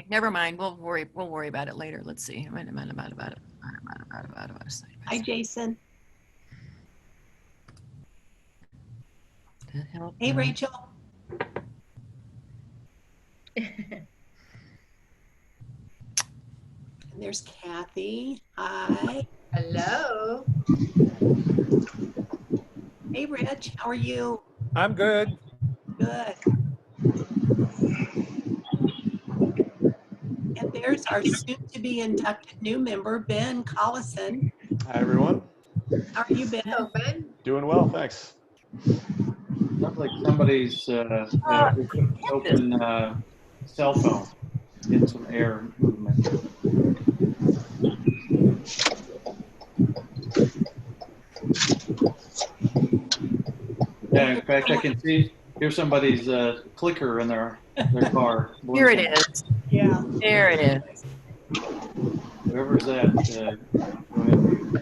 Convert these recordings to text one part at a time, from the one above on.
never mind. We'll worry about it later. Let's see. Hi, Jason. Hey, Rachel. And there's Kathy. Hi. Hello. Hey, Rich. How are you? I'm good. Good. And there's our soon-to-be inducted new member, Ben Collison. Hi, everyone. How are you, Ben? Hello, Ben. Doing well, thanks. Sounds like somebody's open cell phone, getting some air movement. Yeah, in fact, I can hear somebody's clicker in their car. Here it is. Yeah. There it is. Whoever's that, go ahead and mute.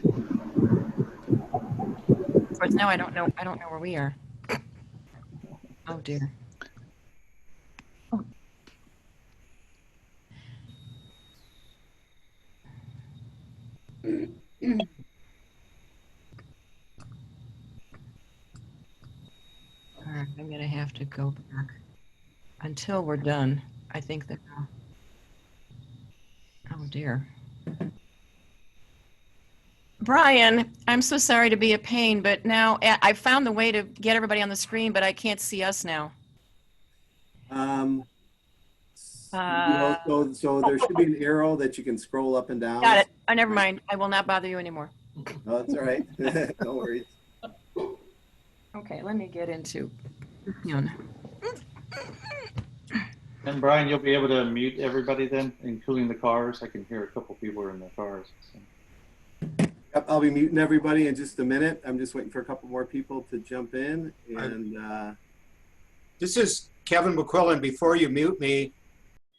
Of course, now I don't know where we are. Oh dear. All right, I'm gonna have to go back until we're done. I think that. Oh dear. Brian, I'm so sorry to be a pain, but now I found the way to get everybody on the screen, but I can't see us now. So there should be an arrow that you can scroll up and down. Got it. Oh, never mind. I will not bother you anymore. No, that's all right. No worries. Okay, let me get into. And Brian, you'll be able to mute everybody then, including the cars. I can hear a couple people are in their cars. So. Yep, I'll be muting everybody in just a minute. I'm just waiting for a couple more people to jump in. And This is Kevin McQuillan. Before you mute me,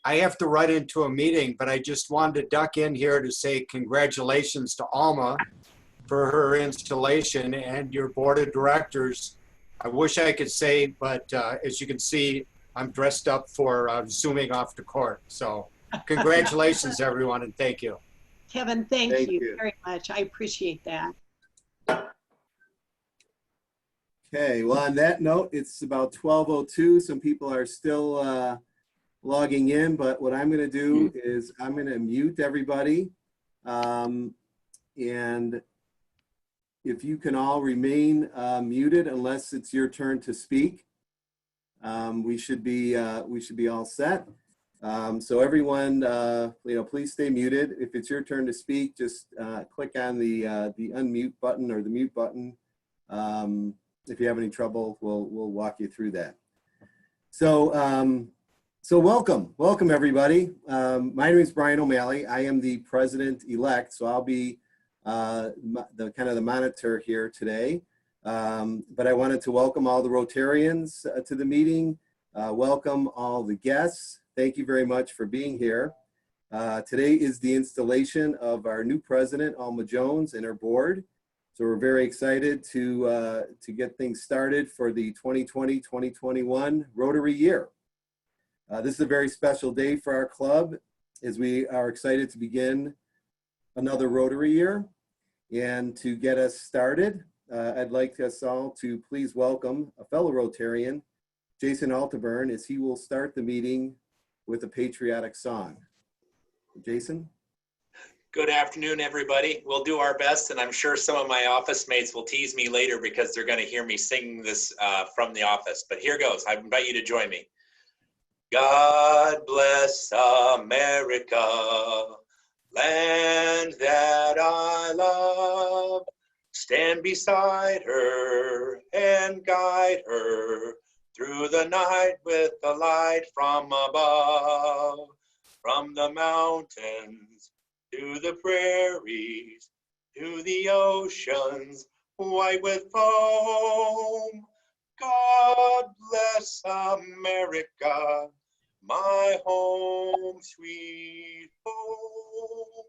I have to run into a meeting, but I just wanted to duck in here to say congratulations to Alma for her installation and your board of directors. I wish I could say, but as you can see, I'm dressed up for zooming off the court. So congratulations, everyone, and thank you. Kevin, thank you very much. I appreciate that. okay, well, on that note, it's about 12:02. Some people are still logging in, but what I'm going to do is I'm going to mute everybody. And if you can all remain muted unless it's your turn to speak, we should be all set. So everyone, please stay muted. If it's your turn to speak, just click on the unmute button or the mute button. If you have any trouble, we'll walk you through that. So welcome everybody. My name is Brian O'Malley. I am the president-elect, so I'll be the monitor here today. But I wanted to welcome all the Rotarians to the meeting. Welcome all the guests. Thank you very much for being here. Today is the installation of our new president, Alma Jones, and her board. So we're very excited to get things started for the 2020-2021 Rotary year. This is a very special day for our club as we are excited to begin another Rotary year. And to get us started, I'd like us all to please welcome a fellow Rotarian, Jason Altaburn, as he will start the meeting with a patriotic song. Jason? Good afternoon, everybody. We'll do our best, and I'm sure some of my office mates will tease me later because they're going to hear me singing this from the office. But here goes. I invite you to join me. God bless America, land that I love. Stand beside her and guide her through the night with the light from above. From the mountains to the prairies, to the oceans white with foam. God bless America, my home, sweet home.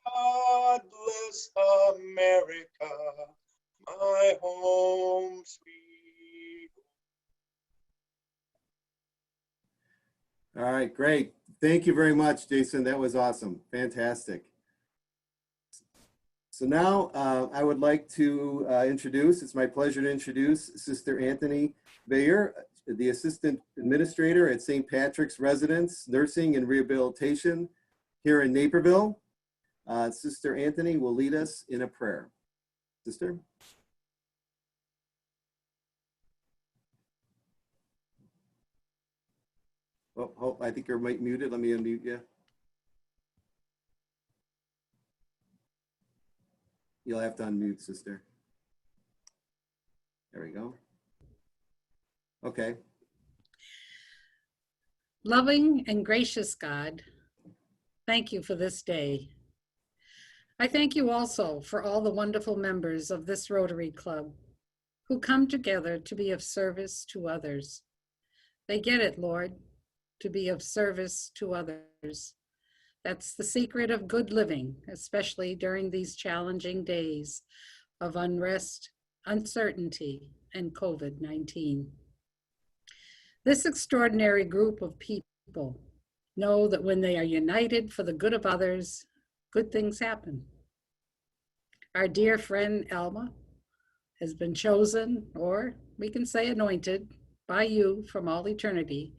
God bless America, my home, sweet home. All right, great. Thank you very much, Jason. That was awesome. Fantastic. So now I would like to it's my pleasure to introduce Sister Anthony Bayer, the Assistant Administrator at St. Patrick's Residence Nursing and Rehabilitation here in Naperville. Sister Anthony will lead us in a prayer. Sister? Oh, I think you're muted. Let me unmute you. You'll have to unmute, sister. There we go. Okay. Loving and gracious God, thank you for this day. I thank you also for all the wonderful members of this Rotary Club who come together to be of service to others. They get it, Lord, to be of service to others. That's the secret of good living, especially during these challenging days of unrest, uncertainty, and COVID-19. This extraordinary group of people know that when they are united for the good of others, good things happen. Our dear friend Alma has been chosen, or we can say anointed, by you from all eternity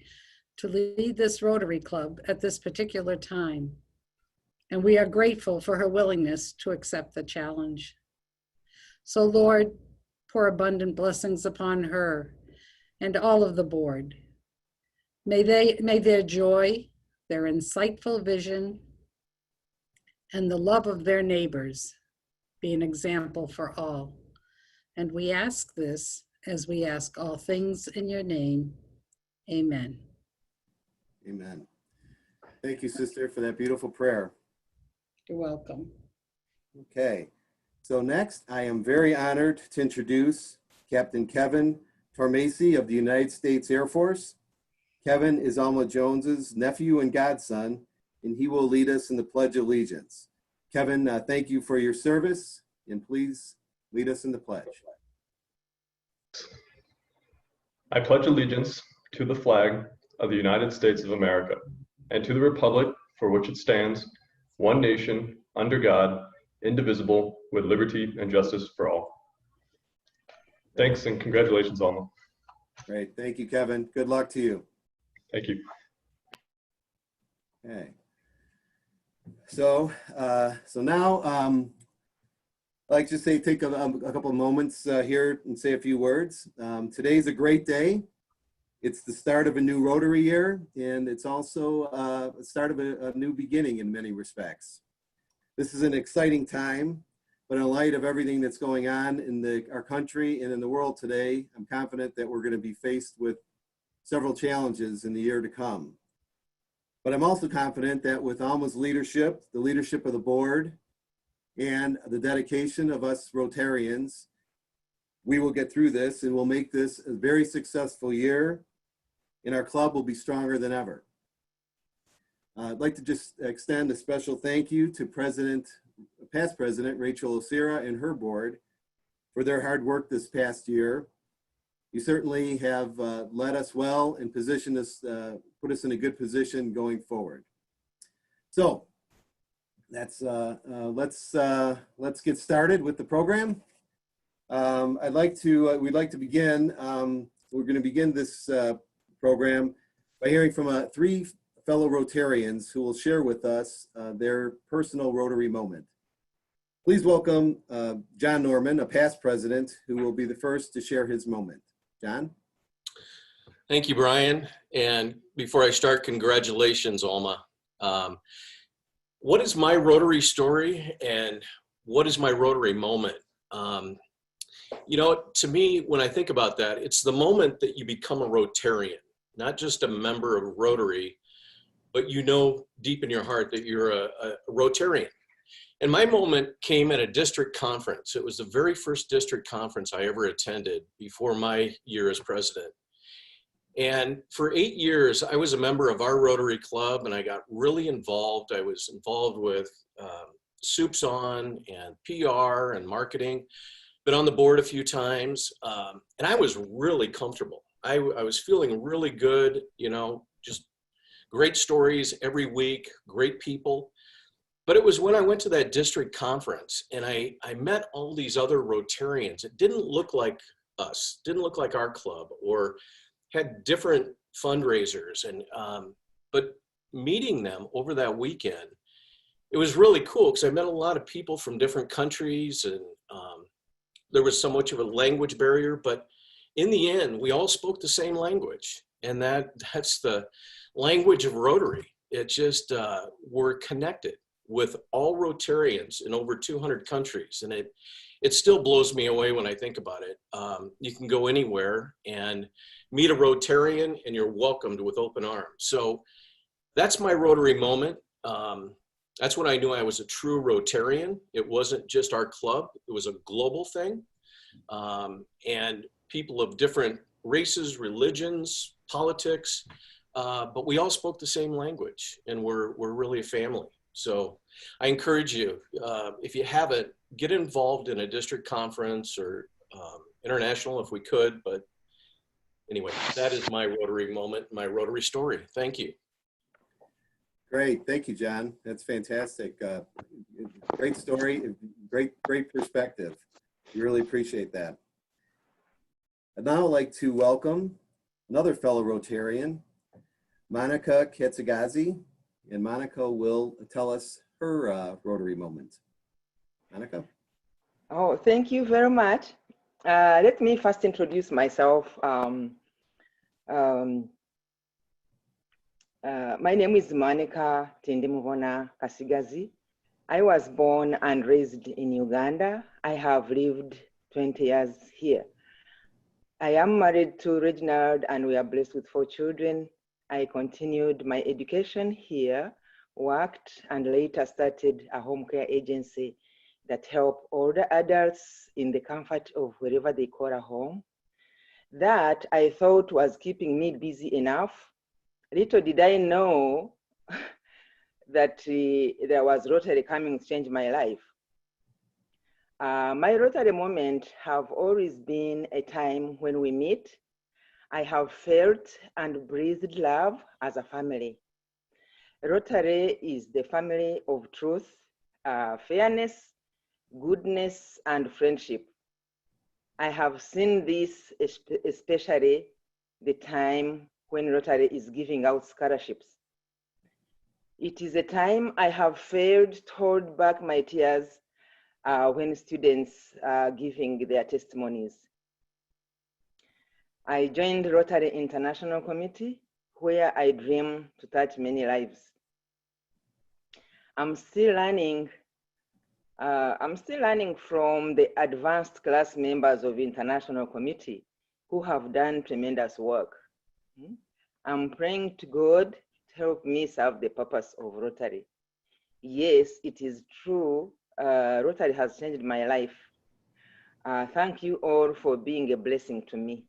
to lead this Rotary Club at this particular time. And we are grateful for her willingness to accept the challenge. So Lord, pour abundant blessings upon her and all of the board. May their joy, their insightful vision, and the love of their neighbors be an example for all. And we ask this as we ask all things in your name. Amen. Amen. Thank you, sister, for that beautiful prayer. You're welcome. Okay. So next, I am very honored to introduce Captain Kevin Tormasi of the United States Air Force. Kevin is Alma Jones's nephew and godson, and he will lead us in the Pledge of Allegiance. Kevin, thank you for your service, and please lead us in the pledge. I pledge allegiance to the flag of the United States of America and to the republic for which it stands, one nation, under God, indivisible, with liberty and justice for all. Thanks and congratulations, Alma. Great. Thank you, Kevin. Good luck to you. Thank you. Okay. So now I'd like to say, take a couple of moments here and say a few words. Today's a great day. It's the start of a new Rotary year, and it's also the start of a new beginning in many respects. This is an exciting time, but in light of everything that's going on in our country and in the world today, I'm confident that we're going to be faced with several challenges in the year to come. But I'm also confident that with Alma's leadership, the leadership of the board, and the dedication of us Rotarians, we will get through this and we'll make this a very successful year, and our club will be stronger than ever. I'd like to just extend a special thank you to past President Rachel Osira and her board for their hard work this past year. You certainly have led us well and positioned us, put us in a good position going forward. So let's get started with the program. we'd like to begin. We're going to begin this program by hearing from three fellow Rotarians who will share with us their personal Rotary moment. Please welcome John Norman, a past president, who will be the first to share his moment. John? Thank you, Brian. And before I start, congratulations, Alma. What is my Rotary story and what is my Rotary moment? You know, to me, when I think about that, it's the moment that you become a Rotarian, not just a member of Rotary, but you know deep in your heart that you're a Rotarian. And my moment came at a district conference. It was the very first district conference I ever attended before my year as president. And for 8 years, I was a member of our Rotary Club, and I got really involved. I was involved with Soups On and PR and marketing, been on the board a few times, and I was really comfortable. I was feeling really good, you know, just great stories every week, great people. But it was when I went to that district conference and I met all these other Rotarians. It didn't look like us, didn't look like our club, or had different fundraisers. But meeting them over that weekend, it was really cool because I met a lot of people from different countries, and there was so much of a language barrier, but in the end, we all spoke the same language, and that's the language of Rotary. It just, we're connected with all Rotarians in over 200 countries, and it still blows me away when I think about it. You can go anywhere and meet a Rotarian, and you're welcomed with open arms. So that's my Rotary moment. That's when I knew I was a true Rotarian. It wasn't just our club, it was a global thing. And people of different races, religions, politics, but we all spoke the same language, and we're really a family. So I encourage you, if you haven't, get involved in a district conference or international if we could. But anyway, that is my Rotary moment, my Rotary story. Thank you. Great. Thank you, John. That's fantastic. Great story. Great perspective. We really appreciate that. I'd now like to welcome another fellow Rotarian, Monica Katsagazi, and Monica will tell us her Rotary moment. Monica? Oh, thank you very much. Let me first introduce myself. My name is Monica Tindimuvona Kasigazi. I was born and raised in Uganda. I have lived 20 years here. I am married to Reginald and we are blessed with 4 children. I continued my education here, worked, and later started a home care agency that help older adults in the comfort of wherever they call a home. That I thought was keeping me busy enough. Little did I know that there was Rotary coming to change my life. My Rotary moment have always been a time when we meet. I have felt and breathed love as a family. Rotary is the family of truth, fairness, goodness, and friendship. I have seen this especially the time when Rotary is giving out scholarships. It is a time I have failed to hold back my tears when students are giving their testimonies. I joined Rotary International Committee, where I dream to touch many lives. I'm still learning from the advanced class members of International Committee who have done tremendous work. I'm praying to God to help me serve the purpose of Rotary. Yes, it is true. Rotary has changed my life. Thank you all for being a blessing to me.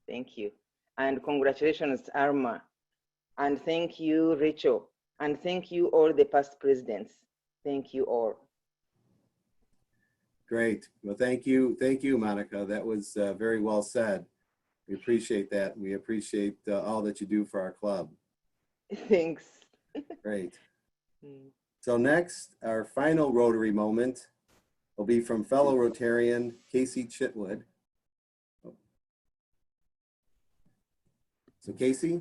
Thank you. And congratulations, Alma. And thank you, Rachel. And thank you all the past presidents. Thank you all. Great. Well, thank you, Monica. That was very well said. We appreciate that. We appreciate all that you do for our club. Thanks. Great. So next, our final Rotary moment will be from fellow Rotarian Casey Chitwood. So Casey,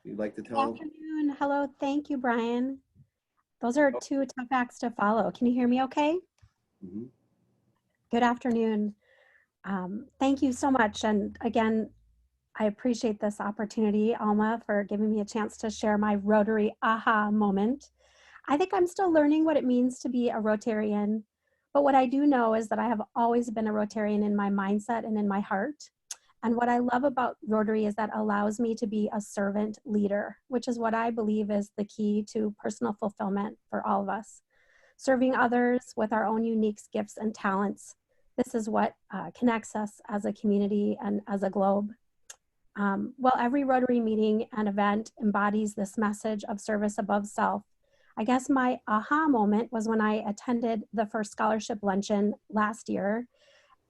you'd like to tell? Good afternoon. Hello. Thank you, Brian. Those are 2 tough acts to follow. Can you hear me okay? Mm-hmm. Good afternoon. Thank you so much. And again, I appreciate this opportunity, Alma, for giving me a chance to share my Rotary aha moment. I think I'm still learning what it means to be a Rotarian, but what I do know is that I have always been a Rotarian in my mindset and in my heart. And what I love about Rotary is that it allows me to be a servant leader, which is what I believe is the key to personal fulfillment for all of us. Serving others with our own unique gifts and talents. This is what connects us as a community and as a globe. Well, every Rotary meeting and event embodies this message of service above self. I guess my aha moment was when I attended the first scholarship luncheon last year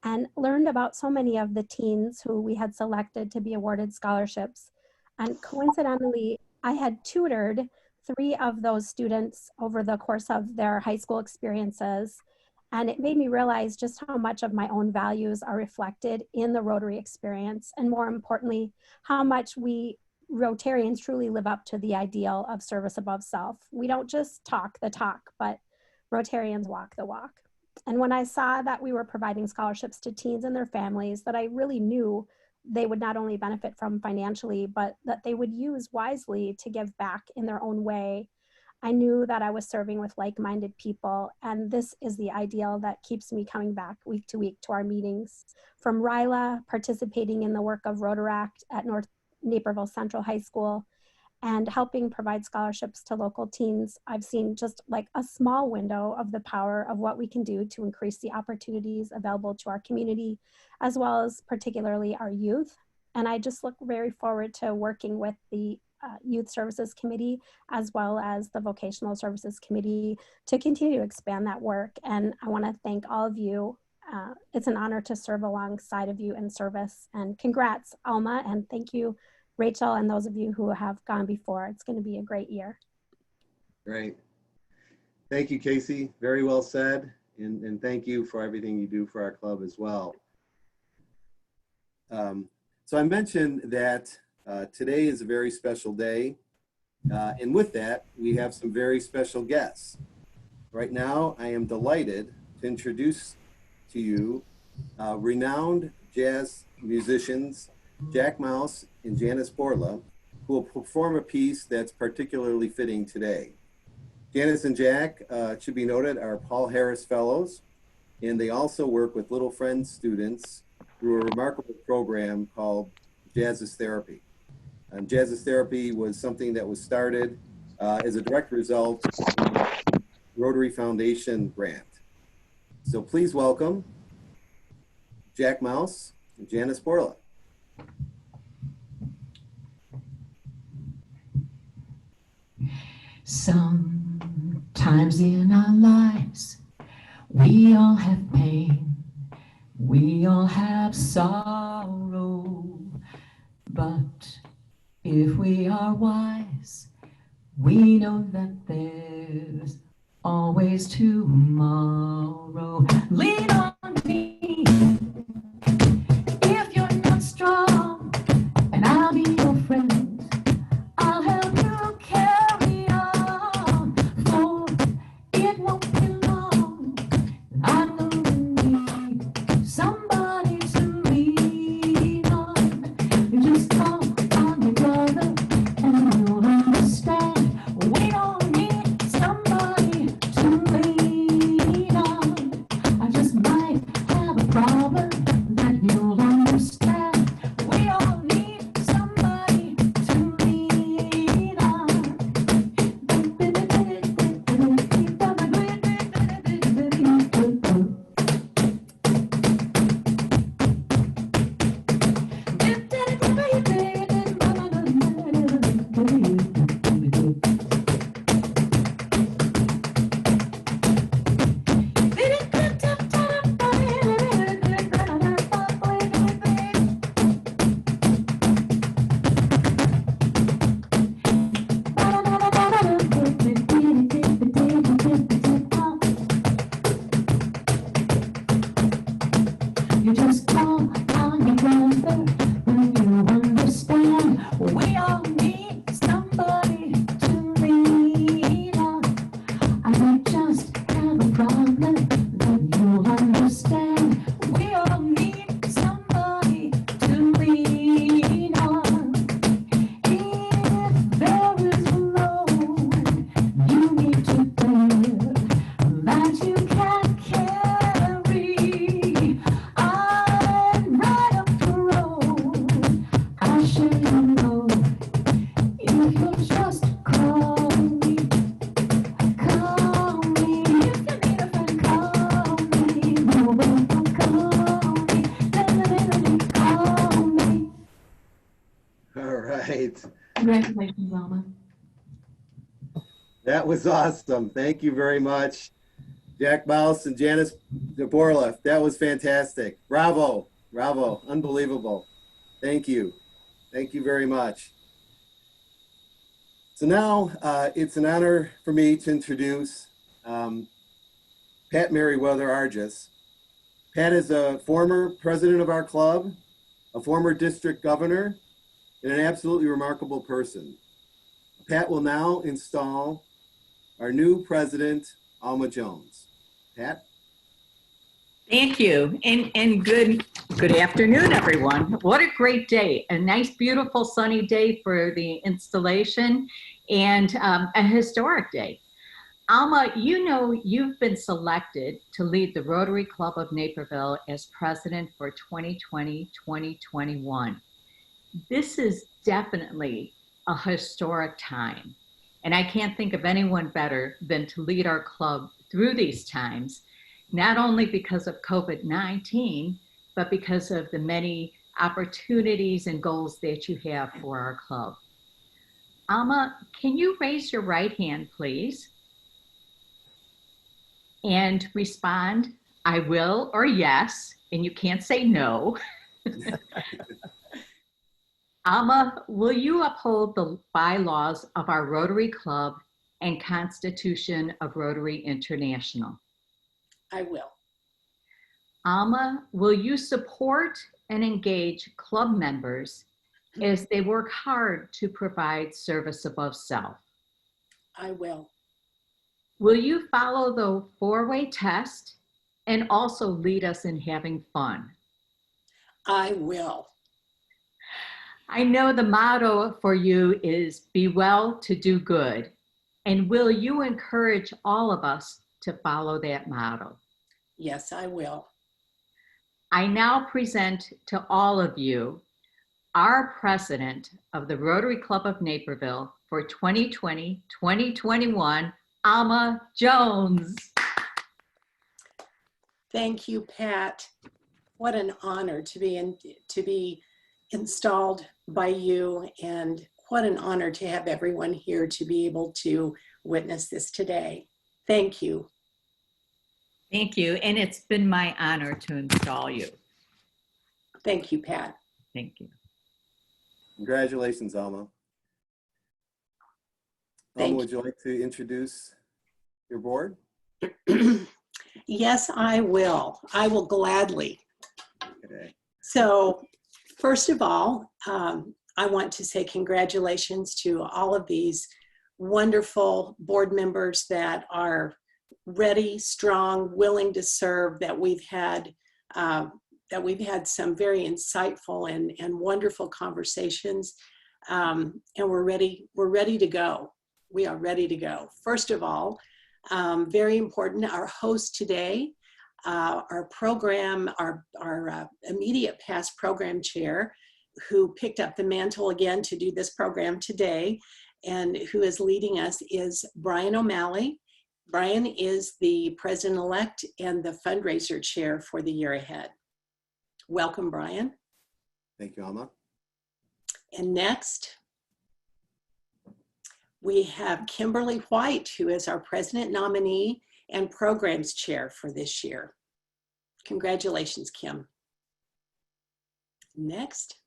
and learned about so many of the teens who we had selected to be awarded scholarships. And coincidentally, I had tutored 3 of those students over the course of their high school experiences. And it made me realize just how much of my own values are reflected in the Rotary experience. And more importantly, how much we Rotarians truly live up to the ideal of service above self. We don't just talk the talk, but Rotarians walk the walk. And when I saw that we were providing scholarships to teens and their families that I really knew they would not only benefit from financially, but that they would use wisely to give back in their own way, I knew that I was serving with like-minded people, and this is the ideal that keeps me coming back week to week to our meetings. From Ryla, participating in the work of Rotaract at Naperville Central High School, and helping provide scholarships to local teens, I've seen just like a small window of the power of what we can do to increase the opportunities available to our community, as well as particularly our youth. And I just look very forward to working with the Youth Services Committee, as well as the Vocational Services Committee, to continue to expand that work. And I want to thank all of you. It's an honor to serve alongside of you in service. And congrats, Alma, and thank you, Rachel, and those of you who have gone before. It's going to be a great year. Great. Thank you, Casey. Very well said. And thank you for everything you do for our club as well. So I mentioned that today is a very special day. And with that, we have some very special guests. Right now, I am delighted to introduce to you renowned jazz musicians, Jack Mouse and Janice Borla, who will perform a piece that's particularly fitting today. Janice and Jack, it should be noted, are Paul Harris Fellows, and they also work with Little Friends students through a remarkable program called Jazz is Therapy. Jazz is Therapy was something that was started as a direct result of the Rotary Foundation grant. So please welcome Jack Mouse and Janice Borla. Sometimes in our lives, we all have pain, we all have sorrow, but if we are wise, we know that there's always tomorrow. Lean on me if you're not strong, and I'll be your friend. I'll help you carry on, for it won't be long. I know you need somebody to lean on. You just call on your brother and you'll understand. We all need somebody to lean on. I just might have a problem that you'll understand. We all need somebody to lean on. You just call on your brother when you understand. We all need somebody to lean on. I might just have a problem that you'll understand. We all need somebody to lean on. If there is a load you need to bear that you can't carry, I'm right up the road. I share your load. If you'll just call me. Call me. If you need a friend, call me. You're welcome, call me. Call me. All right. Congratulations, Alma. That was awesome. Thank you very much. Jack Mouse and Janice Borla. That was fantastic. Bravo. Bravo. Unbelievable. Thank you. Thank you very much. So now it's an honor for me to introduce Pat Merriweather Argis. Pat is a former president of our club, a former district governor, and an absolutely remarkable person. Pat will now install our new president, Alma Jones. Pat? Thank you, and good afternoon, everyone. What a great day. A nice, beautiful, sunny day for the installation, and a historic day. Alma, you know you've been selected to lead the Rotary Club of Naperville as president for 2020-2021. This is definitely a historic time, and I can't think of anyone better than to lead our club through these times, not only because of COVID-19, but because of the many opportunities and goals that you have for our club. Alma, can you raise your right hand, please? And respond, I will or yes, and you can't say no. Alma, will you uphold the bylaws of our Rotary Club and Constitution of Rotary International? I will. Alma, will you support and engage club members as they work hard to provide service above self? I will. Will you follow the four-way test and also lead us in having fun? I will. I know the motto for you is be well to do good. And will you encourage all of us to follow that motto? Yes, I will. I now present to all of you our president of the Rotary Club of Naperville for 2020-2021, Alma Jones. Thank you, Pat. What an honor to be installed by you, and what an honor to have everyone here to be able to witness this today. Thank you. Thank you, and it's been my honor to install you. Thank you, Pat. Thank you. Congratulations, Alma. Alma, would you like to introduce your board? Yes, I will. I will gladly. Okay. So, first of all, I want to say congratulations to all of these wonderful board members that are ready, strong, willing to serve, that we've had some very insightful and wonderful conversations, and we're ready to go. We are ready to go. First of all, very important, our host today, our program, our immediate past program chair, who picked up the mantle again to do this program today, and who is leading us, is Brian O'Malley. Brian is the president-elect and the fundraiser chair for the year ahead. Welcome, Brian. Thank you, Alma. And next, we have Kimberly White, who is our president nominee and programs chair for this year. Congratulations, Kim. Next.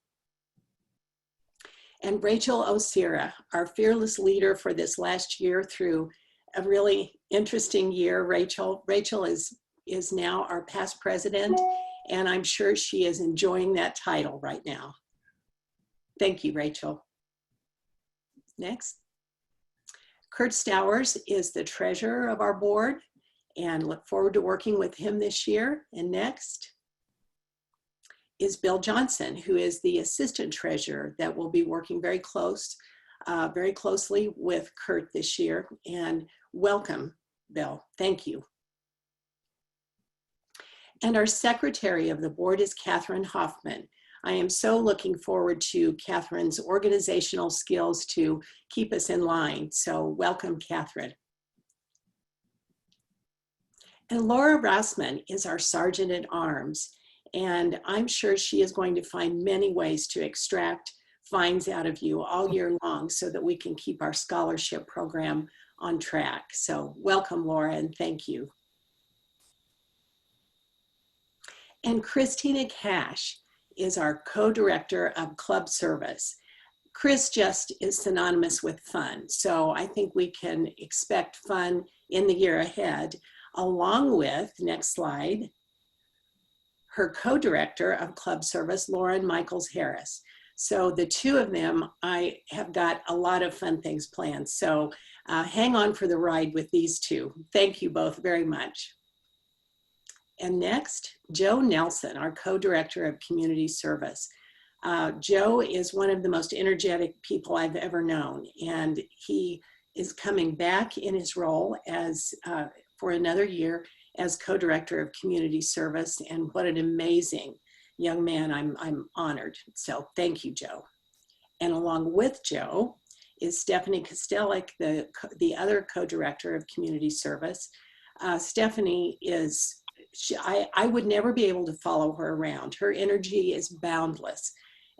And Rachel Osira, our fearless leader for this last year through a really interesting year. Rachel is now our past president, and I'm sure she is enjoying that title right now. Thank you, Rachel. Next. Kurt Stowers is the treasurer of our board, and look forward to working with him this year. And next is Bill Johnson, who is the assistant treasurer that will be working very closely with Kurt this year. And welcome, Bill. Thank you. And our secretary of the board is Catherine Hoffman. I am so looking forward to Catherine's organizational skills to keep us in line. So welcome, Catherine. And Laura Rossman is our sergeant at arms. And I'm sure she is going to find many ways to extract fines out of you all year long so that we can keep our scholarship program on track. So welcome, Laura, and thank you. And Christina Cash is our co-director of club service. Chris just is synonymous with fun. So I think we can expect fun in the year ahead, along with, next slide, her co-director of club service, Lauren Michaels Harris. So the two of them, I have got a lot of fun things planned. So hang on for the ride with these two. Thank you both very much. And next, Joe Nelson, our co-director of community service. Joe is one of the most energetic people I've ever known, and he is coming back in his role as for another year as co-director of community service. And what an amazing young man. I'm honored. So thank you, Joe. And along with Joe is Stephanie Kostelik, the other co-director of community service. Stephanie is, I would never be able to follow her around. Her energy is boundless.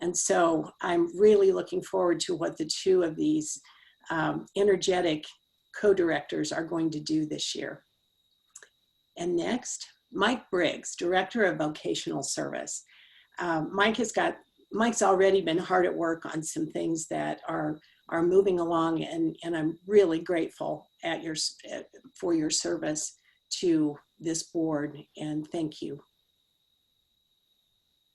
And so I'm really looking forward to what the two of these energetic co-directors are going to do this year. And next, Mike Briggs, Director of Vocational Service. Mike's already been hard at work on some things that are moving along, and I'm really grateful for your service to this board, and thank you.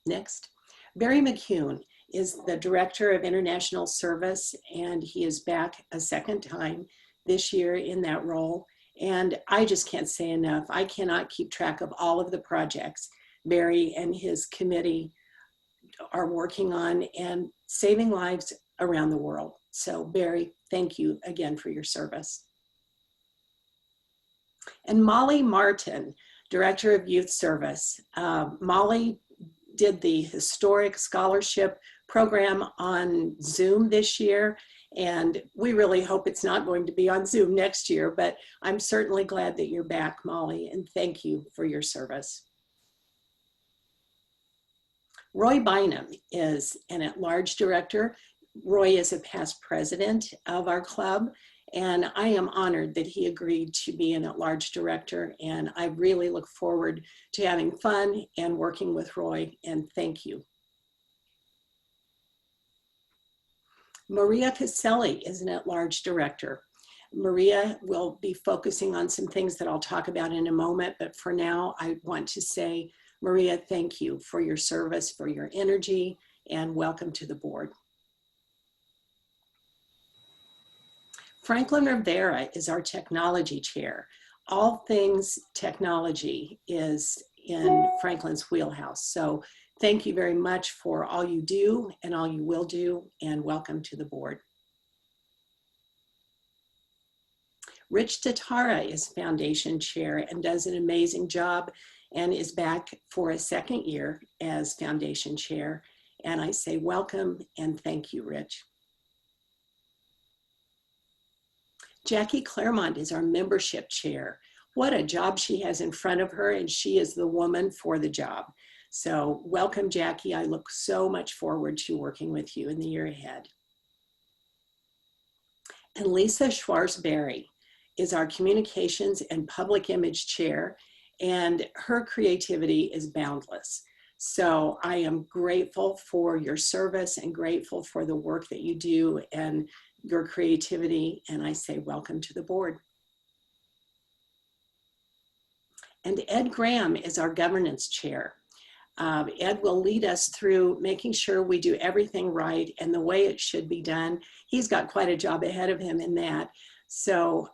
Next, Barry McCune is the Director of International Service, and he is back a second time this year in that role. And I just can't say enough. I cannot keep track of all of the projects Barry and his committee are working on and saving lives around the world. So Barry, thank you again for your service. And Molly Martin, Director of Youth Service. Molly did the historic scholarship program on Zoom this year, and we really hope it's not going to be on Zoom next year, but I'm certainly glad that you're back, Molly, and thank you for your service. Roy Bynum is an at-large director. Roy is a past president of our club, and I am honored that he agreed to be an at-large director, and I really look forward to having fun and working with Roy, and thank you. Maria Caselli is an at-large director. Maria will be focusing on some things that I'll talk about in a moment, but for now, I want to say, Maria, thank you for your service, for your energy, and welcome to the board. Franklin Rivera is our technology chair. All things technology is in Franklin's wheelhouse. So thank you very much for all you do and all you will do, and welcome to the board. Rich Tatara is foundation chair and does an amazing job and is back for a second year as foundation chair. And I say welcome and thank you, Rich. Jackie Claremont is our membership chair. What a job she has in front of her, and she is the woman for the job. So welcome, Jackie. I look so much forward to working with you in the year ahead. And Lisa Schwarzberry is our communications and public image chair, and her creativity is boundless. So I am grateful for your service and grateful for the work that you do and your creativity, and I say welcome to the board. And Ed Graham is our governance chair. Ed will lead us through making sure we do everything right and the way it should be done. He's got quite a job ahead of him in that. So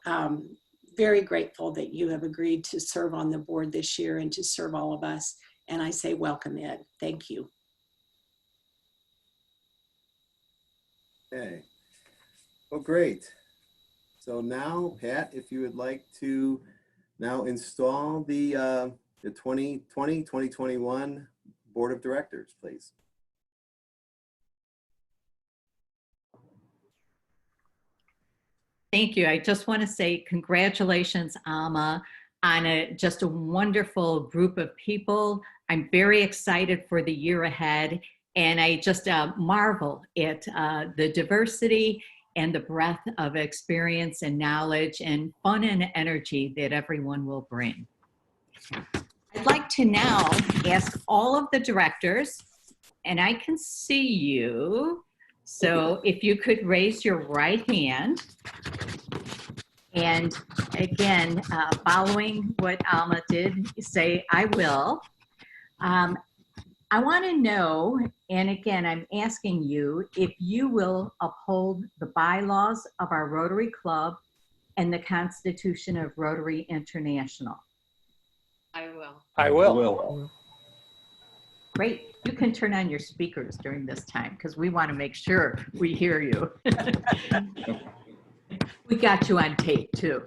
very grateful that you have agreed to serve on the board this year and to serve all of us. And I say welcome, Ed. Thank you. Okay. Oh, great. So now, Pat, if you would like to now install the 2020-2021 Board of Directors, please. Thank you. I just want to say congratulations, Alma, on just a wonderful group of people. I'm very excited for the year ahead, and I just marvel at the diversity and the breadth of experience and knowledge and fun and energy that everyone will bring. I'd like to now ask all of the directors, and I can see you, So if you could raise your right hand. And again, following what Alma did, say, I will. I want to know, and again, I'm asking you if you will uphold the bylaws of our Rotary Club and the Constitution of Rotary International. I will. I will. Great. You can turn on your speakers during this time because we want to make sure we hear you. We got you on tape too.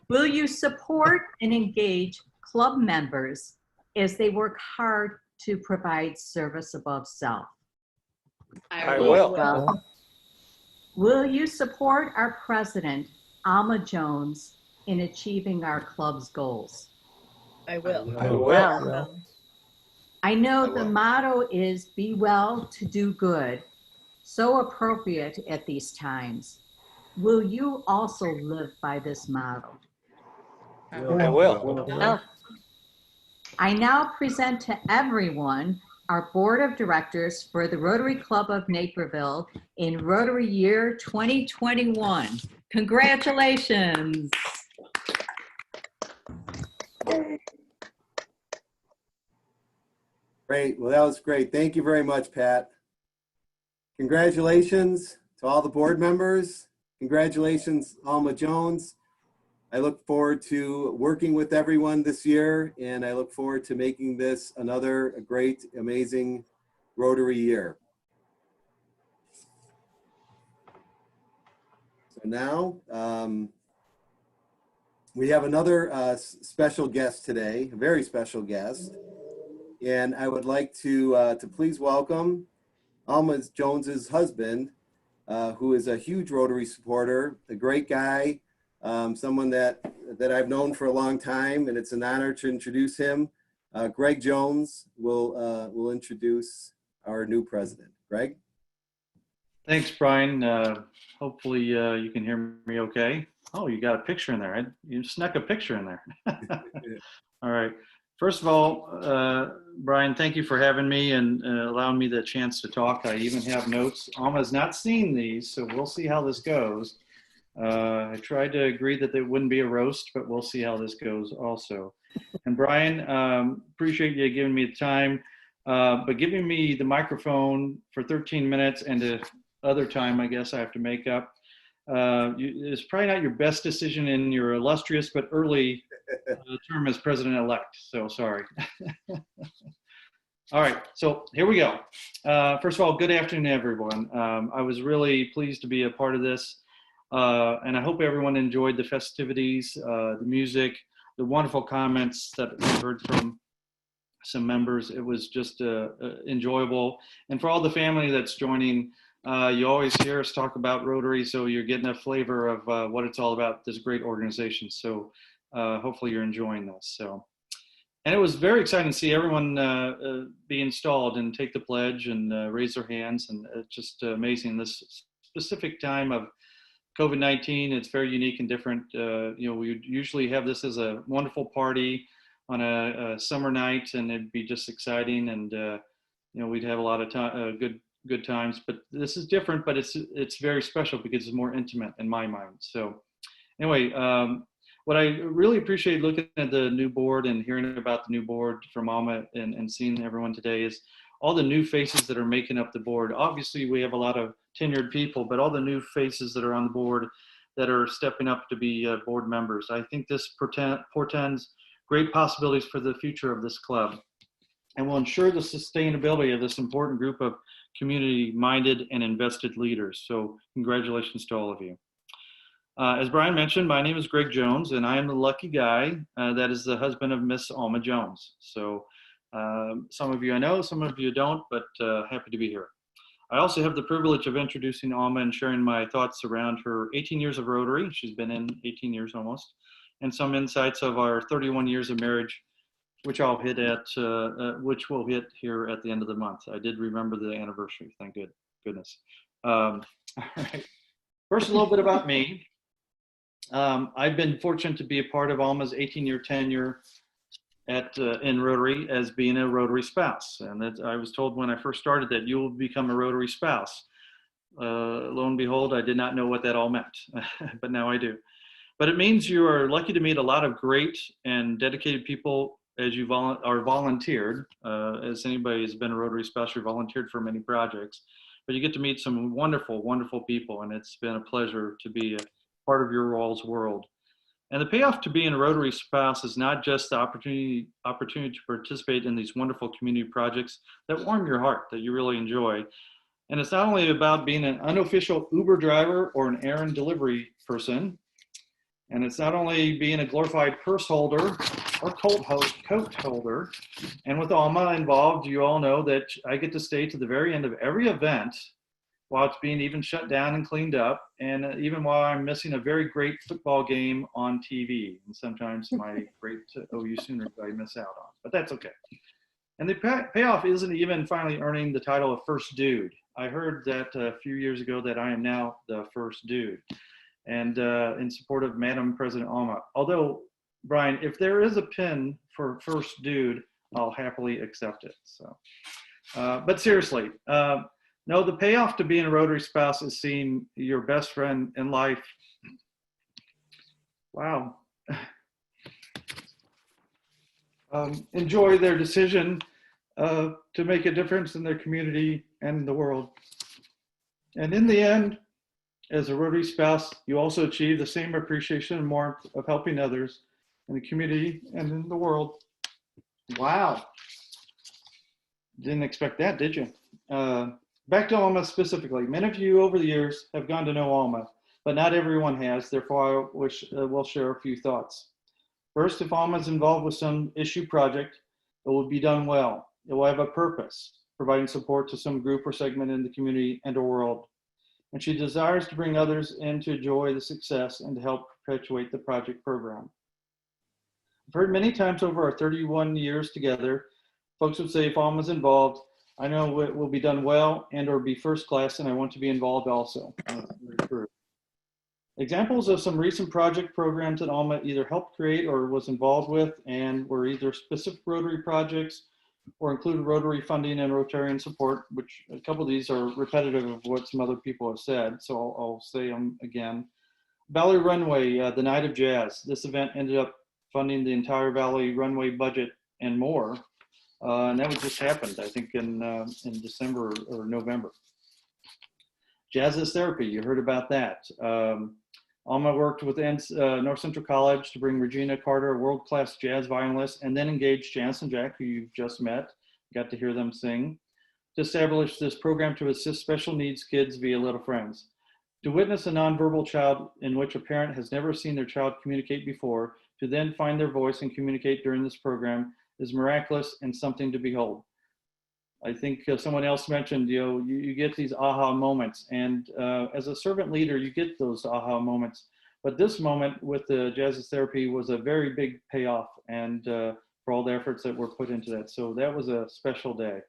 Will you support and engage club members as they work hard to provide service above self? I will. Will you support our president, Alma Jones, in achieving our club's goals? I will. I will. I know the motto is be well to do good, so appropriate at these times. Will you also live by this motto? I will. I now present to everyone our board of directors for the Rotary Club of Naperville in Rotary Year 2021. Congratulations. Great. Well, that was great. Thank you very much, Pat. Congratulations to all the board members. Congratulations, Alma Jones. I look forward to working with everyone this year, and I look forward to making this another great, amazing Rotary year. So now, we have another special guest today, a very special guest. And I would like to please welcome Alma Jones's husband, who is a huge Rotary supporter, a great guy, someone that I've known for a long time, and it's an honor to introduce him. Greg Jones will introduce our new president. Greg? Thanks, Brian. Hopefully you can hear me okay. Oh, you got a picture in there. You snuck a picture in there. All right. First of all, Brian, thank you for having me and allowing me the chance to talk. I even have notes. Alma's not seen these, so we'll see how this goes. I tried to agree that there wouldn't be a roast, but we'll see how this goes also. And Brian, appreciate you giving me the time, but giving me the microphone for 13 minutes and the other time, I guess I have to make up. It's probably not your best decision in your illustrious but early term as president-elect, so sorry. All right, so here we go. First of all, good afternoon, everyone. I was really pleased to be a part of this, and I hope everyone enjoyed the festivities, the music, the wonderful comments that we heard from some members. It was just enjoyable. And for all the family that's joining, you always hear us talk about Rotary, so you're getting a flavor of what it's all about, this great organization. So hopefully you're enjoying this. And it was very exciting to see everyone be installed and take the pledge and raise their hands. And it's just amazing. This specific time of COVID-19, it's very unique and different. We usually have this as a wonderful party on a summer night, and it'd be just exciting. And we'd have a lot of time, good times. But this is different, but it's very special because it's more intimate in my mind. So anyway, what I really appreciate looking at the new board and hearing about the new board from Alma and seeing everyone today is all the new faces that are making up the board. Obviously, we have a lot of tenured people, but all the new faces that are on the board that are stepping up to be board members. I think this portends great possibilities for the future of this club and will ensure the sustainability of this important group of community-minded and invested leaders. So congratulations to all of you. As Brian mentioned, my name is Greg Jones, and I am the lucky guy that is the husband of Miss Alma Jones. So some of you I know, some of you don't, but happy to be here. I also have the privilege of introducing Alma and sharing my thoughts around her 18 years of Rotary. She's been in 18 years almost, and some insights of our 31 years of marriage, which I'll hit at, which we'll hit here at the end of the month. I did remember the anniversary, thank goodness. All right. First, a little bit about me. I've been fortunate to be a part of Alma's 18-year tenure in Rotary as being a Rotary spouse. And that I was told when I first started that you will become a Rotary spouse. Lo and behold, I did not know what that all meant, but now I do. But it means you are lucky to meet a lot of great and dedicated people as you are volunteered. As anybody has been a Rotary spouse, you're volunteered for many projects. But you get to meet some wonderful, wonderful people, and it's been a pleasure to be a part of your all's world. And the payoff to being a Rotary spouse is not just the opportunity to participate in these wonderful community projects that warm your heart, that you really enjoy. And it's not only about being an unofficial Uber driver or an errand delivery person, and it's not only being a glorified purse holder or coat holder. And with Alma involved, you all know that I get to stay to the very end of every event while it's being even shut down and cleaned up, and even while I'm missing a very great football game on TV. And sometimes my great OU Sooners I miss out on, but that's okay. And the payoff isn't even finally earning the title of first dude. I heard that a few years ago that I am now the first dude, and in support of Madam President Alma. Although, Brian, if there is a pin for first dude, I'll happily accept it. So, but seriously, no, the payoff to being a Rotary spouse is seeing your best friend in life. Wow. Enjoy their decision to make a difference in their community and the world. And in the end, as a Rotary spouse, you also achieve the same appreciation and warmth of helping others in the community and in the world. Wow. Didn't expect that, did you? Back to Alma specifically. Many of you over the years have gone to know Alma, but not everyone has. Therefore, I will share a few thoughts. First, if Alma is involved with some issue project, it will be done well. It will have a purpose, providing support to some group or segment in the community and the world. And she desires to bring others in to enjoy the success and to help perpetuate the project program. I've heard many times over our 31 years together, folks would say, if Alma's involved, I know it will be done well and or be first class, and I want to be involved also. That's very true. Examples of some recent project programs that Alma either helped create or was involved with and were either specific Rotary projects or included Rotary funding and Rotarian support, which a couple of these are repetitive of what some other people have said, so I'll say them again. Valley Runway, the Night of Jazz. This event ended up funding the entire Valley Runway budget and more. And that just happened, I think, in December or November. Jazz is Therapy, you heard about that. Alma worked with North Central College to bring Regina Carter, a world-class jazz violinist, and then engaged Janice and Jack, who you've just met, got to hear them sing, to establish this program to assist special needs kids via Little Friends. To witness a nonverbal child in which a parent has never seen their child communicate before, to then find their voice and communicate during this program is miraculous and something to behold. I think someone else mentioned, you get these aha moments, and as a servant leader, you get those aha moments. But this moment with the Jazz Therapy was a very big payoff, and for all the efforts that were put into that. So that was a special day.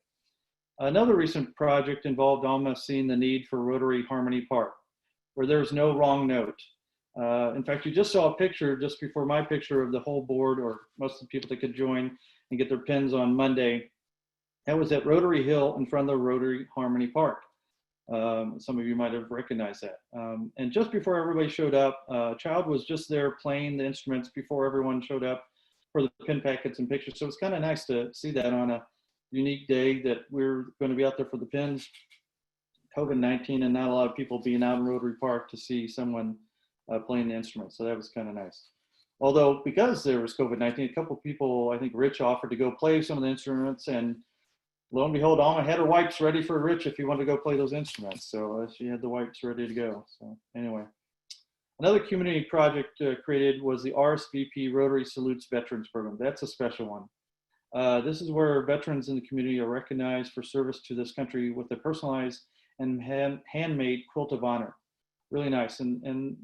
Another recent project involved Alma seeing the need for Rotary Harmony Park, where there's no wrong note. In fact, you just saw a picture just before my picture of the whole board, or most of the people that could join and get their pins on Monday. That was at Rotary Hill in front of the Rotary Harmony Park. Some of you might have recognized that. And just before everybody showed up, a child was just there playing the instruments before everyone showed up for the pin packets and pictures. So it's kind of nice to see that on a unique day that we're going to be out there for the pins. COVID-19 and not a lot of people being out in Rotary Park to see someone playing the instruments. So that was kind of nice. Although because there was COVID-19, a couple of people, I think Rich offered to go play some of the instruments, and lo and behold, Alma had her wipes ready for Rich if he wanted to go play those instruments. So she had the wipes ready to go. So anyway, another community project created was the RSVP Rotary Salutes Veterans Program. That's a special one. This is where veterans in the community are recognized for service to this country with a personalized and handmade quilt of honor. Really nice. And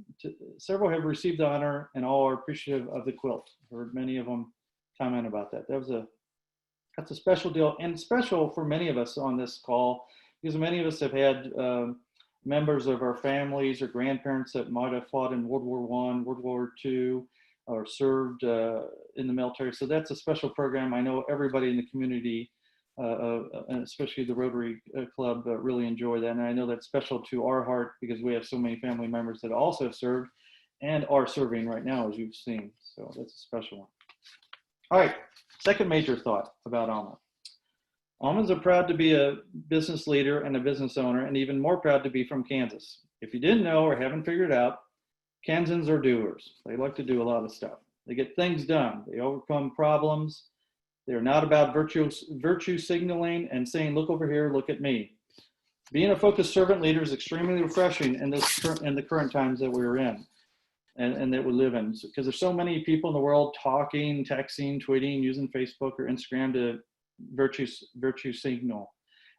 several have received the honor, and all are appreciative of the quilt. I've heard many of them comment about that. That's a special deal, and special for many of us on this call, because many of us have had members of our families or grandparents that might have fought in World War I, World War II, or served in the military. So that's a special program. I know everybody in the community, and especially the Rotary Club, really enjoy that. And I know that's special to our heart because we have so many family members that also have served and are serving right now, as you've seen. So that's a special one. All right, second major thought about Alma. Almas are proud to be a business leader and a business owner, and even more proud to be from Kansas. If you didn't know or haven't figured out, Kansans are doers. They like to do a lot of stuff. They get things done. They overcome problems. They're not about virtue signaling and saying, look over here, look at me. Being a focused servant leader is extremely refreshing in the current times that we're in and that we live in. Because there's so many people in the world talking, texting, tweeting, using Facebook or Instagram to virtue signal.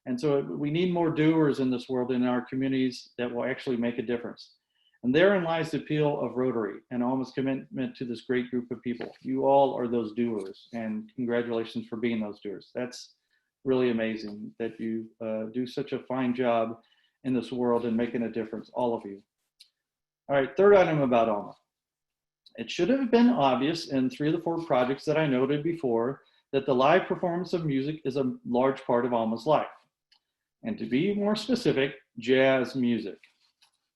And so we need more doers in this world, in our communities, that will actually make a difference. And therein lies the appeal of Rotary and Alma's commitment to this great group of people. You all are those doers, and congratulations for being those doers. That's really amazing that you do such a fine job in this world and making a difference, all of you. All right, third item about Alma. It should have been obvious in 3 of the 4 projects that I noted before that the live performance of music is a large part of Alma's life. And to be more specific, jazz music.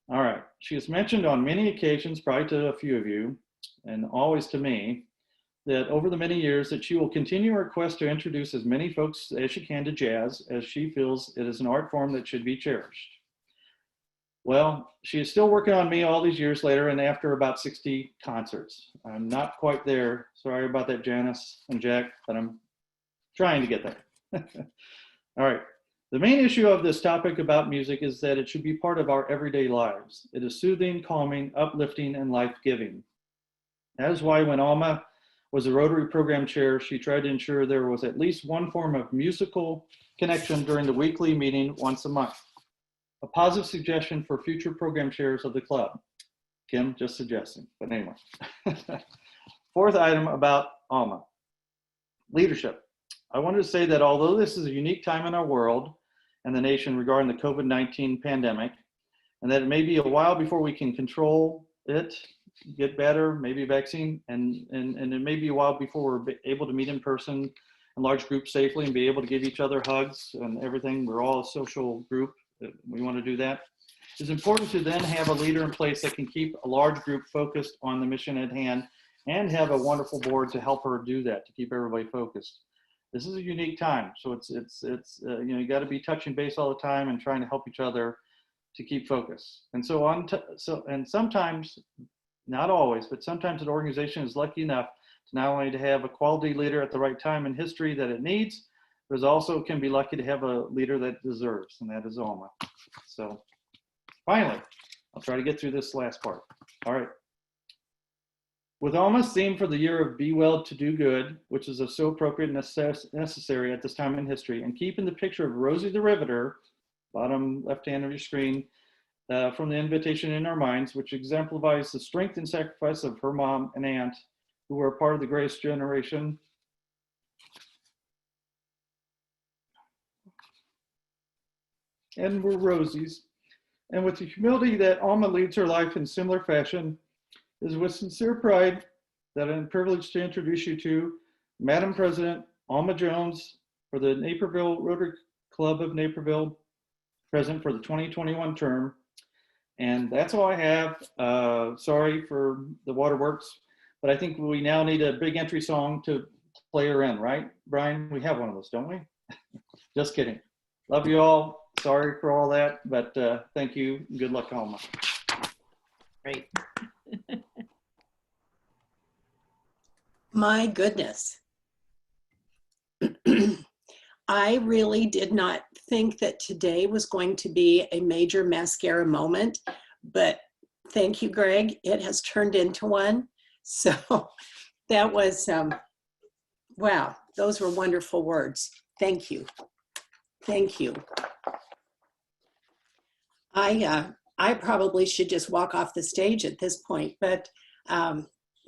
All right, she has mentioned on many occasions, probably to a few of you, and always to me, that over the many years that she will continue her quest to introduce as many folks as she can to jazz, as she feels it is an art form that should be cherished. Well, she is still working on me all these years later and after about 60 concerts. I'm not quite there. Sorry about that, Janice and Jack, but I'm trying to get there. All right. The main issue of this topic about music is that it should be part of our everyday lives. It is soothing, calming, uplifting, and life-giving. That is why when Alma was a Rotary program chair, she tried to ensure there was at least one form of musical connection during the weekly meeting once a month. A positive suggestion for future program chairs of the club. Kim just suggesting, but anyway. Fourth item about Alma, leadership. I wanted to say that although this is a unique time in our world and the nation regarding the COVID-19 pandemic, and that it may be a while before we can control it, get better, maybe a vaccine, and it may be a while before we're able to meet in person in large groups safely and be able to give each other hugs and everything. We're all a social group. We want to do that. It's important to then have a leader in place that can keep a large group focused on the mission at hand and have a wonderful board to help her do that, to keep everybody focused. This is a unique time, so it's you know, you got to be touching base all the time and trying to help each other to keep focus. And and sometimes, not always, but sometimes an organization is lucky enough to not only to have a quality leader at the right time in history that it needs, but also can be lucky to have a leader that deserves, and that is Alma. So finally, I'll try to get through this last part. All right. With Alma's theme for the year of Be Well to Do Good, which is so appropriate and necessary at this time in history, and keeping the picture of Rosie the Riveter, bottom left hand of your screen, from the invitation in our minds, which exemplifies the strength and sacrifice of her mom and aunt, who were a part of the greatest generation. And were Rosie's. And with the humility that Alma leads her life in similar fashion, it is with sincere pride that I'm privileged to introduce you to Madam President Alma Jones for the Naperville Rotary Club of Naperville, present for the 2021 term. And that's all I have. Sorry for the waterworks, but I think we now need a big entry song to play her in, right? Brian, we have one of those, don't we? Just kidding. Love you all. Sorry for all that, but thank you. Good luck, Alma. Great. My goodness. I really did not think that today was going to be a major mascara moment, but thank you, Greg. It has turned into one. So that was, wow, those were wonderful words. Thank you. Thank you. I probably should just walk off the stage at this point, but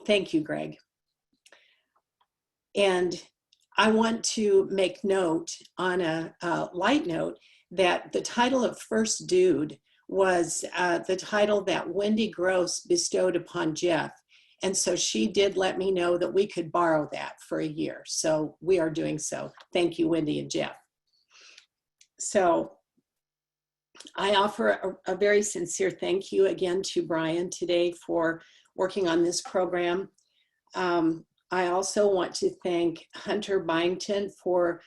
thank you, Greg. And I want to make note on a light note that the title of First Dude was the title that Wendy Gross bestowed upon Jeff. And so she did let me know that we could borrow that for a year. So we are doing so. Thank you, Wendy and Jeff. So I offer a very sincere thank you again to Brian today for working on this program. I also want to thank Hunter Byington for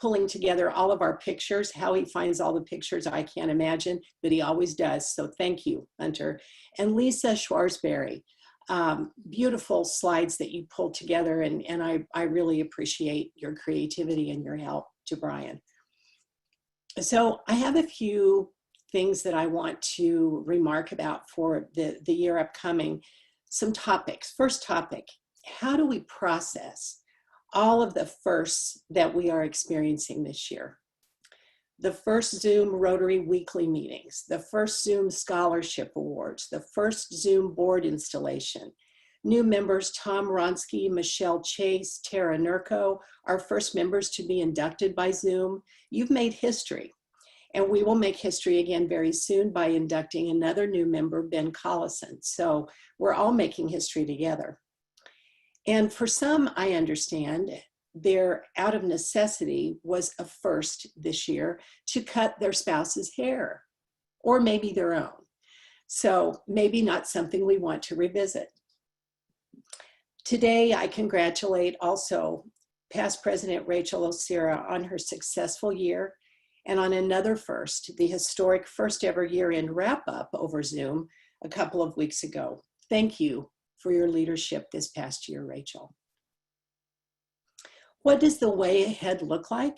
pulling together all of our pictures. How he finds all the pictures, I can't imagine, but he always does. So thank you, Hunter. And Lisa Schwarzberry, beautiful slides that you pulled together, and I really appreciate your creativity and your help to Brian. So I have a few things that I want to remark about for the year upcoming. Some topics. First topic, how do we process all of the firsts that we are experiencing this year? The first Zoom Rotary weekly meetings, the first Zoom scholarship awards, the first Zoom board installation, new members Tom Ronsky, Michelle Chase, Tara Nurko, our first members to be inducted by Zoom. You've made history, and we will make history again very soon by inducting another new member, Ben Collison. So we're all making history together. And for some, I understand, their out of necessity was a first this year to cut their spouse's hair, or maybe their own. So maybe not something we want to revisit. Today, I congratulate also past President Rachel Osira on her successful year and on another first, the historic first ever year-end wrap-up over Zoom a couple of weeks ago. Thank you for your leadership this past year, Rachel. What does the way ahead look like?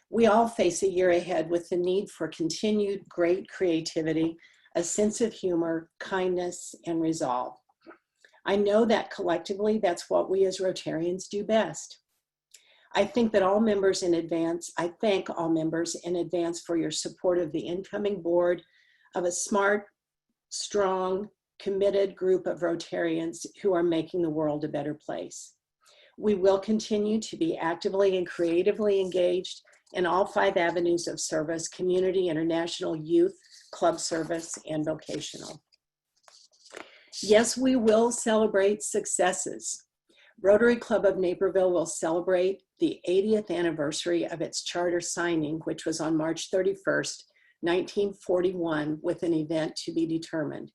We all face a year ahead with the need for continued great creativity, a sense of humor, kindness, and resolve. I know that collectively, that's what we as Rotarians do best. I thank all members in advance for your support of the incoming board of a smart, strong, committed group of Rotarians who are making the world a better place. We will continue to be actively and creatively engaged in all 5 avenues of service: community, international, youth, club service, and vocational. Yes, we will celebrate successes. Rotary Club of Naperville will celebrate the 80th anniversary of its charter signing, which was on March 31st, 1941, with an event to be determined.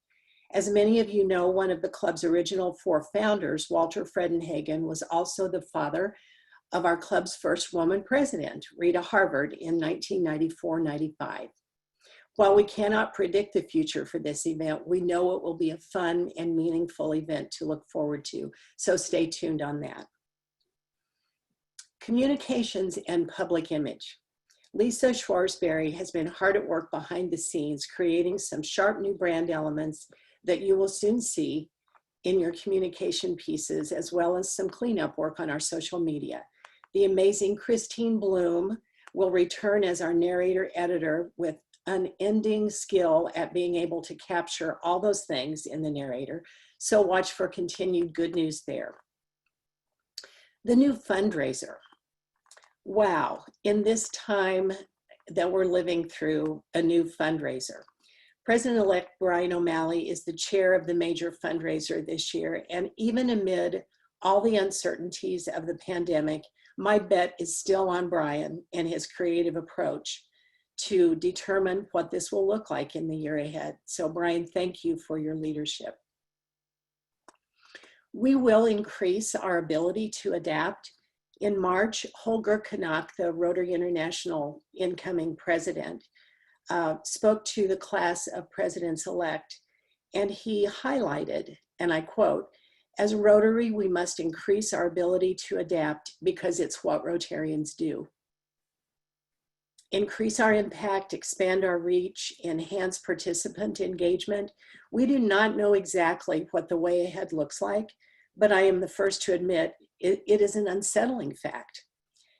As many of you know, one of the club's original 4 founders, Walter Fredenhagen, was also the father of our club's first woman president, Rita Harvard, in 1994-95. While we cannot predict the future for this event, we know it will be a fun and meaningful event to look forward to, so stay tuned on that. Communications and public image. Lisa Schwarzberry has been hard at work behind the scenes, creating some sharp new brand elements that you will soon see in your communication pieces, as well as some cleanup work on our social media. The amazing Christine Bloom will return as our narrator editor with unending skill at being able to capture all those things in the narrator. So watch for continued good news there. The new fundraiser. Wow, in this time that we're living through, a new fundraiser. President-elect Brian O'Malley is the chair of the major fundraiser this year, and even amid all the uncertainties of the pandemic, my bet is still on Brian and his creative approach to determine what this will look like in the year ahead. So Brian, thank you for your leadership. We will increase our ability to adapt. In March, Holger Kanak, the Rotary International incoming president, spoke to the class of presidents-elect, and he highlighted, and I quote, "As Rotary, we must increase our ability to adapt because it's what Rotarians do. Increase our impact, expand our reach, enhance participant engagement. We do not know exactly what the way ahead looks like, but I am the first to admit it is an unsettling fact.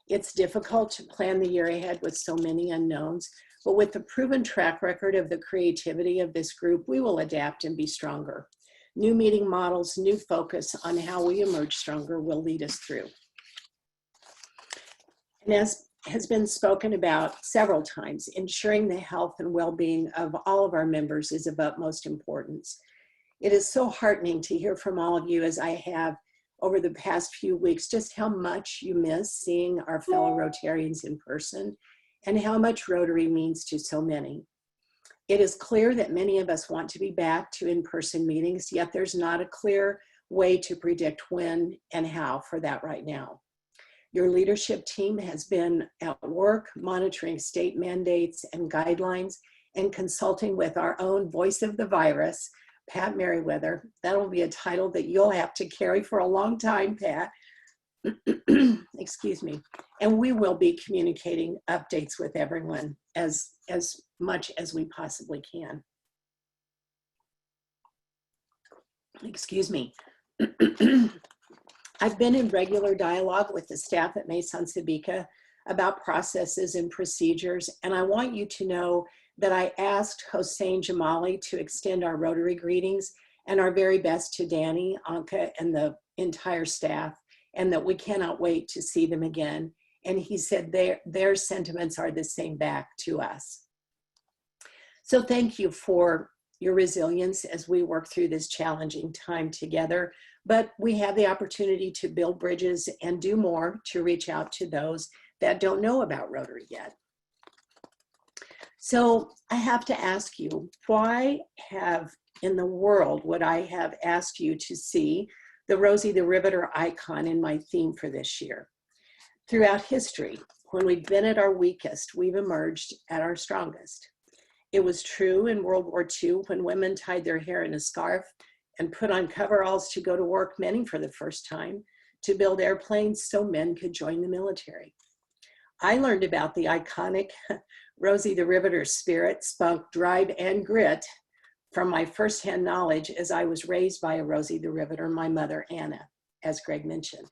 It's difficult to plan the year ahead with so many unknowns, but with the proven track record of the creativity of this group, we will adapt and be stronger. New meeting models, new focus on how we emerge stronger will lead us through." And as has been spoken about several times, ensuring the health and well-being of all of our members is of utmost importance. It is so heartening to hear from all of you, as I have over the past few weeks, just how much you miss seeing our fellow Rotarians in person and how much Rotary means to so many. It is clear that many of us want to be back to in-person meetings, yet there's not a clear way to predict when and how for that right now. Your leadership team has been at work monitoring state mandates and guidelines and consulting with our own voice of the virus, Pat Merriweather. That'll be a title that you'll have to carry for a long time, Pat. Excuse me. And we will be communicating updates with everyone as much as we possibly can. Excuse me. I've been in regular dialogue with the staff at Maison Sabika about processes and procedures, and I want you to know that I asked Hossein Jamali to extend our Rotary greetings and our very best to Danny, Anka, and the entire staff, and that we cannot wait to see them again. And he said their sentiments are the same back to us. So thank you for your resilience as we work through this challenging time together. But we have the opportunity to build bridges and do more to reach out to those that don't know about Rotary yet. So I have to ask you, why in the world would I have asked you to see the Rosie the Riveter icon in my theme for this year? Throughout history, when we've been at our weakest, we've emerged at our strongest. It was true in World War II when women tied their hair in a scarf and put on coveralls to go to work, many for the first time, to build airplanes so men could join the military. I learned about the iconic Rosie the Riveter spirit, spunk, drive, and grit from my firsthand knowledge as I was raised by a Rosie the Riveter, my mother, Anna, as Greg mentioned.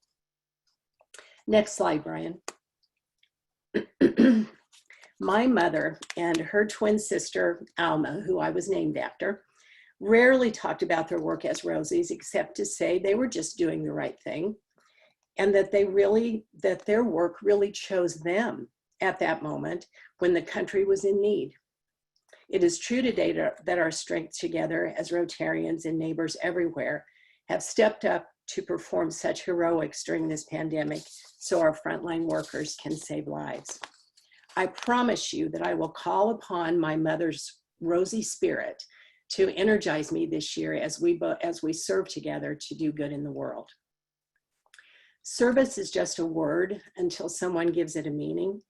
Next slide, Brian. My mother and her twin sister, Alma, who I was named after, rarely talked about their work as Rosies, except to say they were just doing the right thing, and that their work really chose them at that moment when the country was in need. It is true today that our strength together as Rotarians and neighbors everywhere have stepped up to perform such heroics during this pandemic so our frontline workers can save lives. I promise you that I will call upon my mother's Rosie spirit to energize me this year as we serve together to do good in the world. Service is just a word until someone gives it a meaning.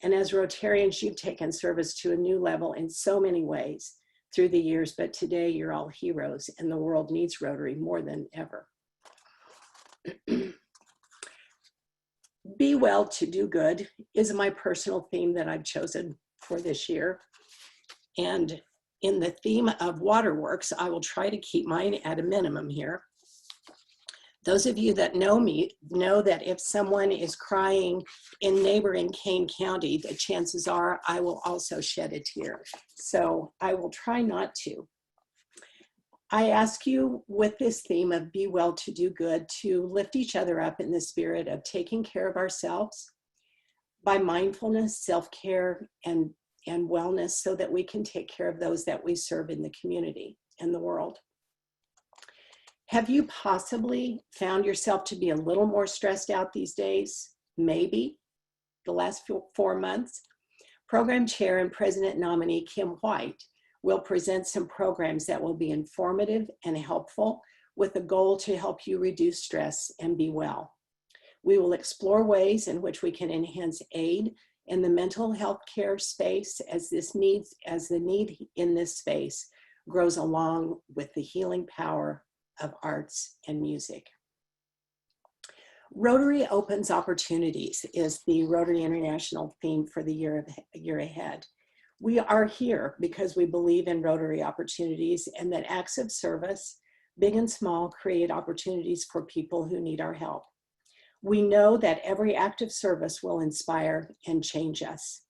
And as Rotarians, you've taken service to a new level in so many ways through the years, but today you're all heroes and the world needs Rotary more than ever. Be well to do good is my personal theme that I've chosen for this year. And in the theme of waterworks, I will try to keep mine at a minimum here. Those of you that know me know that if someone is crying in neighboring Kane County, the chances are I will also shed a tear. So I will try not to. I ask you with this theme of be well to do good to lift each other up in the spirit of taking care of ourselves by mindfulness, self-care, and wellness so that we can take care of those that we serve in the community and the world. Have you possibly found yourself to be a little more stressed out these days? Maybe the last 4 months. Program Chair and President nominee Kim White will present some programs that will be informative and helpful with a goal to help you reduce stress and be well. We will explore ways in which we can enhance aid in the mental health care space as the need in this space grows along with the healing power of arts and music. Rotary opens opportunities is the Rotary International theme for the year ahead. We are here because we believe in Rotary opportunities and that acts of service, big and small, create opportunities for people who need our help. We know that every act of service will inspire and change us.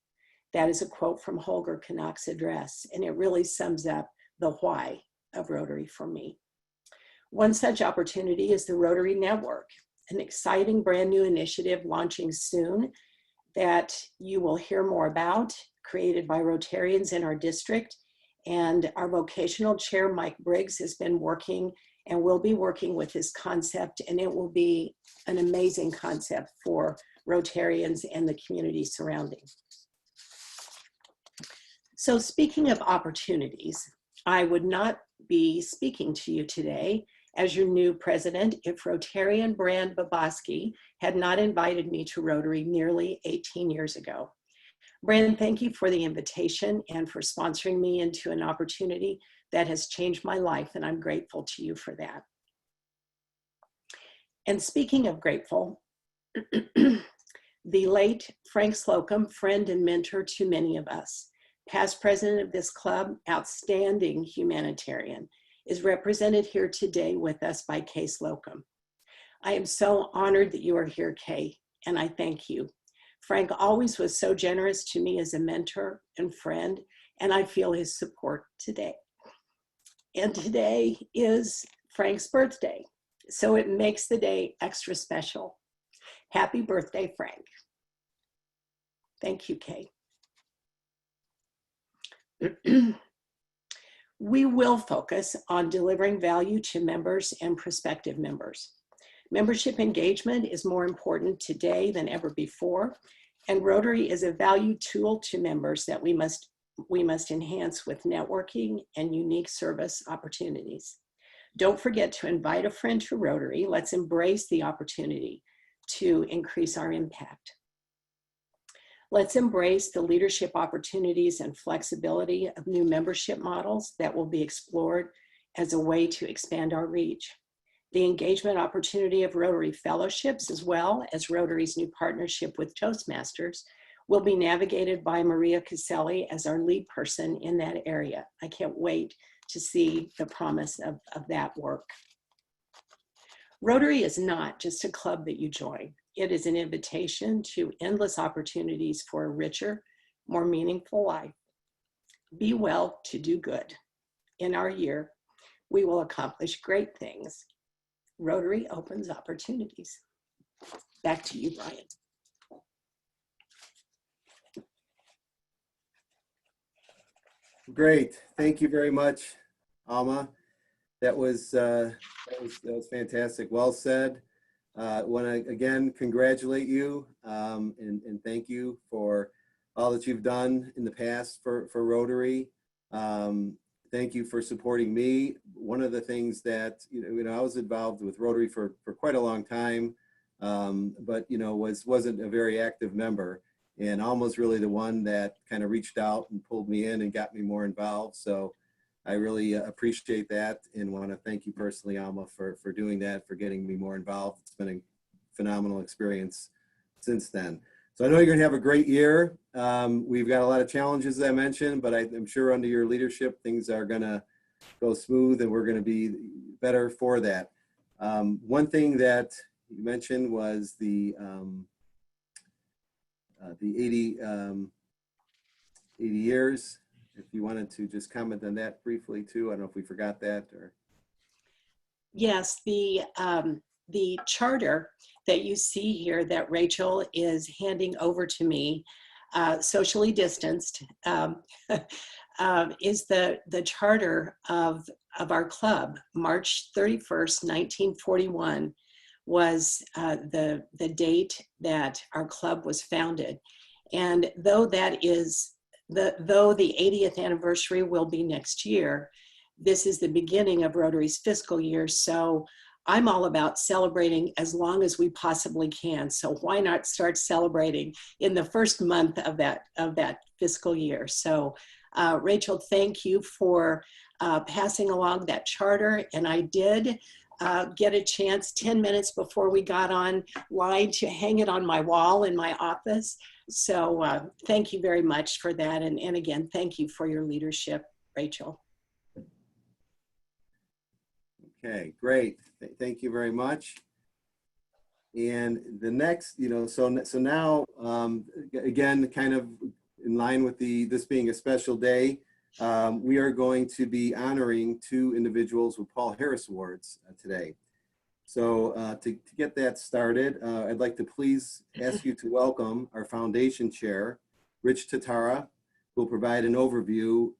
That is a quote from Holger Knopf's address, and it really sums up the why of Rotary for me. One such opportunity is the Rotary Network, an exciting brand new initiative launching soon that you will hear more about, created by Rotarians in our district And our vocational chair, Mike Briggs, has been working and will be working with this concept, and it will be an amazing concept for Rotarians and the community surrounding. So speaking of opportunities, I would not be speaking to you today as your new president if Rotarian Brand Baboski had not invited me to Rotary nearly 18 years ago. Brand, thank you for the invitation and for sponsoring me into an opportunity that has changed my life, and I'm grateful to you for that. And speaking of grateful, the late Frank Slocum, friend and mentor to many of us, past president of this club, outstanding humanitarian, is represented here today with us by Kay Slocum. I am so honored that you are here, Kay, and I thank you. Frank always was so generous to me as a mentor and friend, and I feel his support today. And today is Frank's birthday, so it makes the day extra special. Happy birthday, Frank. Thank you, Kay. We will focus on delivering value to members and prospective members. Membership engagement is more important today than ever before, and Rotary is a valued tool to members that we must enhance with networking and unique service opportunities. Don't forget to invite a friend to Rotary. Let's embrace the opportunity to increase our impact. Let's embrace the leadership opportunities and flexibility of new membership models that will be explored as a way to expand our reach. The engagement opportunity of Rotary Fellowships, as well as Rotary's new partnership with Toastmasters, will be navigated by Maria Caselli as our lead person in that area. I can't wait to see the promise of that work. Rotary is not just a club that you join. It is an invitation to endless opportunities for a richer, more meaningful life. Be well to do good. In our year, we will accomplish great things. Rotary opens opportunities. Back to you, Brian. Great. Thank you very much, Alma. That was fantastic. Well said. I want to again congratulate you and thank you for all that you've done in the past for Rotary. Thank you for supporting me. One of the things that I was involved with Rotary for quite a long time, but wasn't a very active member. And Alma's really the one that kind of reached out and pulled me in and got me more involved. So I really appreciate that and want to thank you personally, Alma, for doing that, for getting me more involved. It's been a phenomenal experience since then. So I know you're going to have a great year. We've got a lot of challenges, as I mentioned, but I'm sure under your leadership, things are going to go smooth and we're going to be better for that. One thing that you mentioned was the 80 years. If you wanted to just comment on that briefly too. I don't know if we forgot that or. Yes, the charter that you see here that Rachel is handing over to me, socially distanced, is the charter of our club. March 31st, 1941 was the date that our club was founded. And though that is, though the 80th anniversary will be next year, this is the beginning of Rotary's fiscal year. So I'm all about celebrating as long as we possibly can. So why not start celebrating in the first month of that fiscal year? So Rachel, thank you for passing along that charter. And I did get a chance 10 minutes before we got online to hang it on my wall in my office. So thank you very much for that. And again, thank you for your leadership, Rachel. Okay, great. Thank you very much. And the next, so now, again, kind of in line with this being a special day, we are going to be honoring 2 individuals with Paul Harris Awards today. So to get that started, I'd like to please ask you to welcome our foundation chair, Rich Tatara, who will provide an overview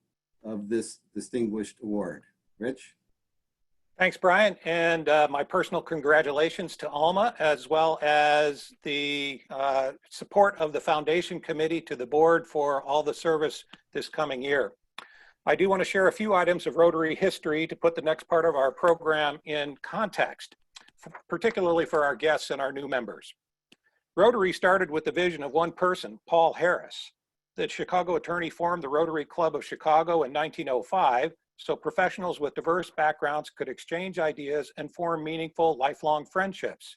of this distinguished award. Rich? Thanks, Brian, and my personal congratulations to Alma, as well as the support of the Foundation Committee to the board for all the service this coming year. I do want to share a few items of Rotary history to put the next part of our program in context, particularly for our guests and our new members. Rotary started with the vision of one person, Paul Harris. The Chicago attorney formed the Rotary Club of Chicago in 1905, so professionals with diverse backgrounds could exchange ideas and form meaningful, lifelong friendships.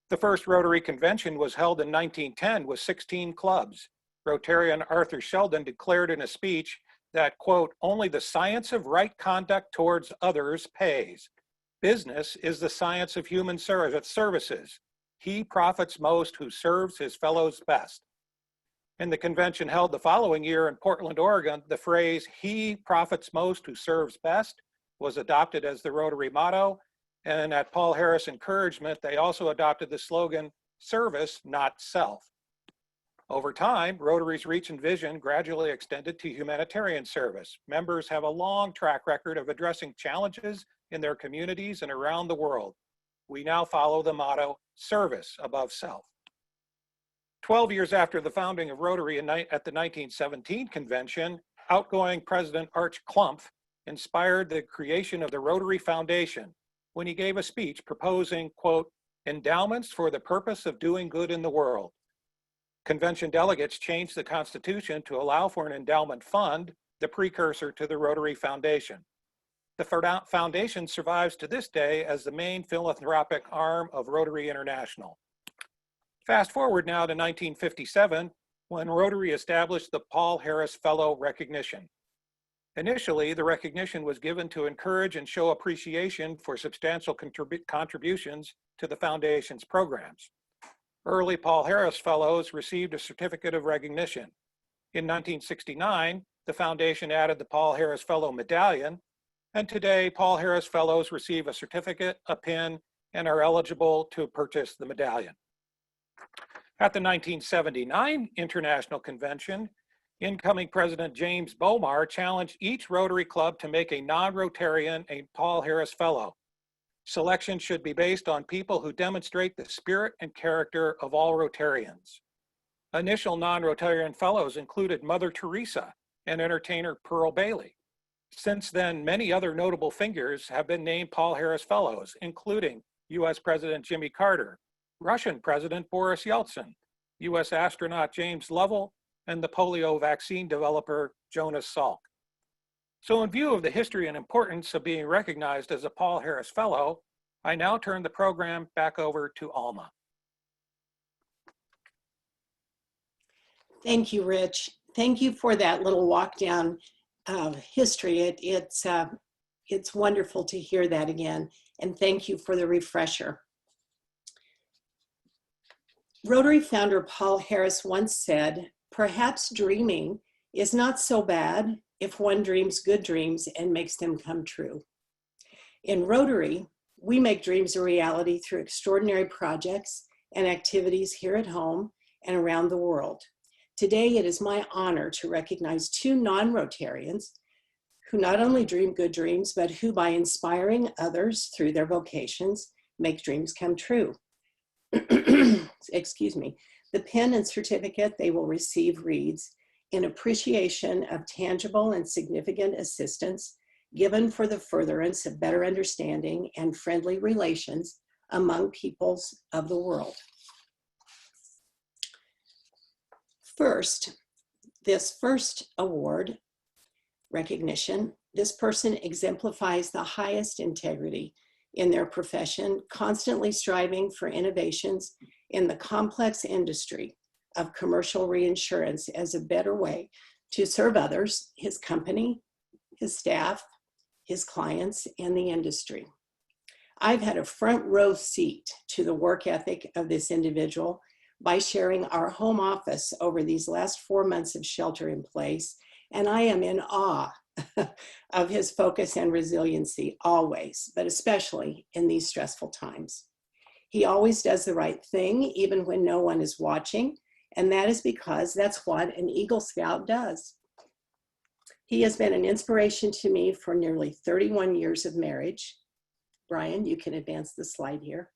The first Rotary convention was held in 1910 with 16 clubs. Rotarian Arthur Sheldon declared in a speech that, quote, "Only the science of right conduct towards others pays. Business is the science of human services. He profits most who serves his fellows best." In the convention held the following year in Portland, Oregon, the phrase, "He profits most who serves best," was adopted as the Rotary motto. And at Paul Harris' encouragement, they also adopted the slogan, "Service, not self." Over time, Rotary's reach and vision gradually extended to humanitarian service. Members have a long track record of addressing challenges in their communities and around the world. We now follow the motto, "Service above self." 12 years after the founding of Rotary at the 1917 convention, outgoing President Arch Klumpf inspired the creation of the Rotary Foundation when he gave a speech proposing, quote, "endowments for the purpose of doing good in the world." Convention delegates changed the Constitution to allow for an endowment fund, the precursor to the Rotary Foundation. The foundation survives to this day as the main philanthropic arm of Rotary International. Fast forward now to 1957, when Rotary established the Paul Harris Fellow recognition. Initially, the recognition was given to encourage and show appreciation for substantial contributions to the foundation's programs. Early Paul Harris Fellows received a certificate of recognition. In 1969, the foundation added the Paul Harris Fellow Medallion, and today Paul Harris Fellows receive a certificate, a pin, and are eligible to purchase the medallion. At the 1979 International Convention, incoming President James Bomar challenged each Rotary Club to make a non-Rotarian a Paul Harris Fellow. Selection should be based on people who demonstrate the spirit and character of all Rotarians. Initial non-Rotarian fellows included Mother Teresa and entertainer Pearl Bailey. Since then, many other notable figures have been named Paul Harris Fellows, including US President Jimmy Carter, Russian President Boris Yeltsin, US astronaut James Lovell, and the polio vaccine developer Jonas Salk. So in view of the history and importance of being recognized as a Paul Harris Fellow, I now turn the program back over to Alma. Thank you, Rich. Thank you for that little walk down history. It's wonderful to hear that again, and thank you for the refresher. Rotary founder Paul Harris once said, "Perhaps dreaming is not so bad if one dreams good dreams and makes them come true." In Rotary, we make dreams a reality through extraordinary projects and activities here at home and around the world. Today, it is my honor to recognize two non-Rotarians who not only dream good dreams, but who, by inspiring others through their vocations, make dreams come true. Excuse me. The pin and certificate they will receive reads, "In appreciation of tangible and significant assistance given for the furtherance of better understanding and friendly relations among peoples of the world." First, this first award recognition, this person exemplifies the highest integrity in their profession, constantly striving for innovations in the complex industry of commercial reinsurance as a better way to serve others, his company, his staff, his clients, and the industry. I've had a front row seat to the work ethic of this individual by sharing our home office over these last 4 months of shelter in place, and I am in awe of his focus and resiliency always, but especially in these stressful times. He always does the right thing, even when no one is watching, and that is because that's what an Eagle Scout does. He has been an inspiration to me for nearly 31 years of marriage. Brian, you can advance the slide here.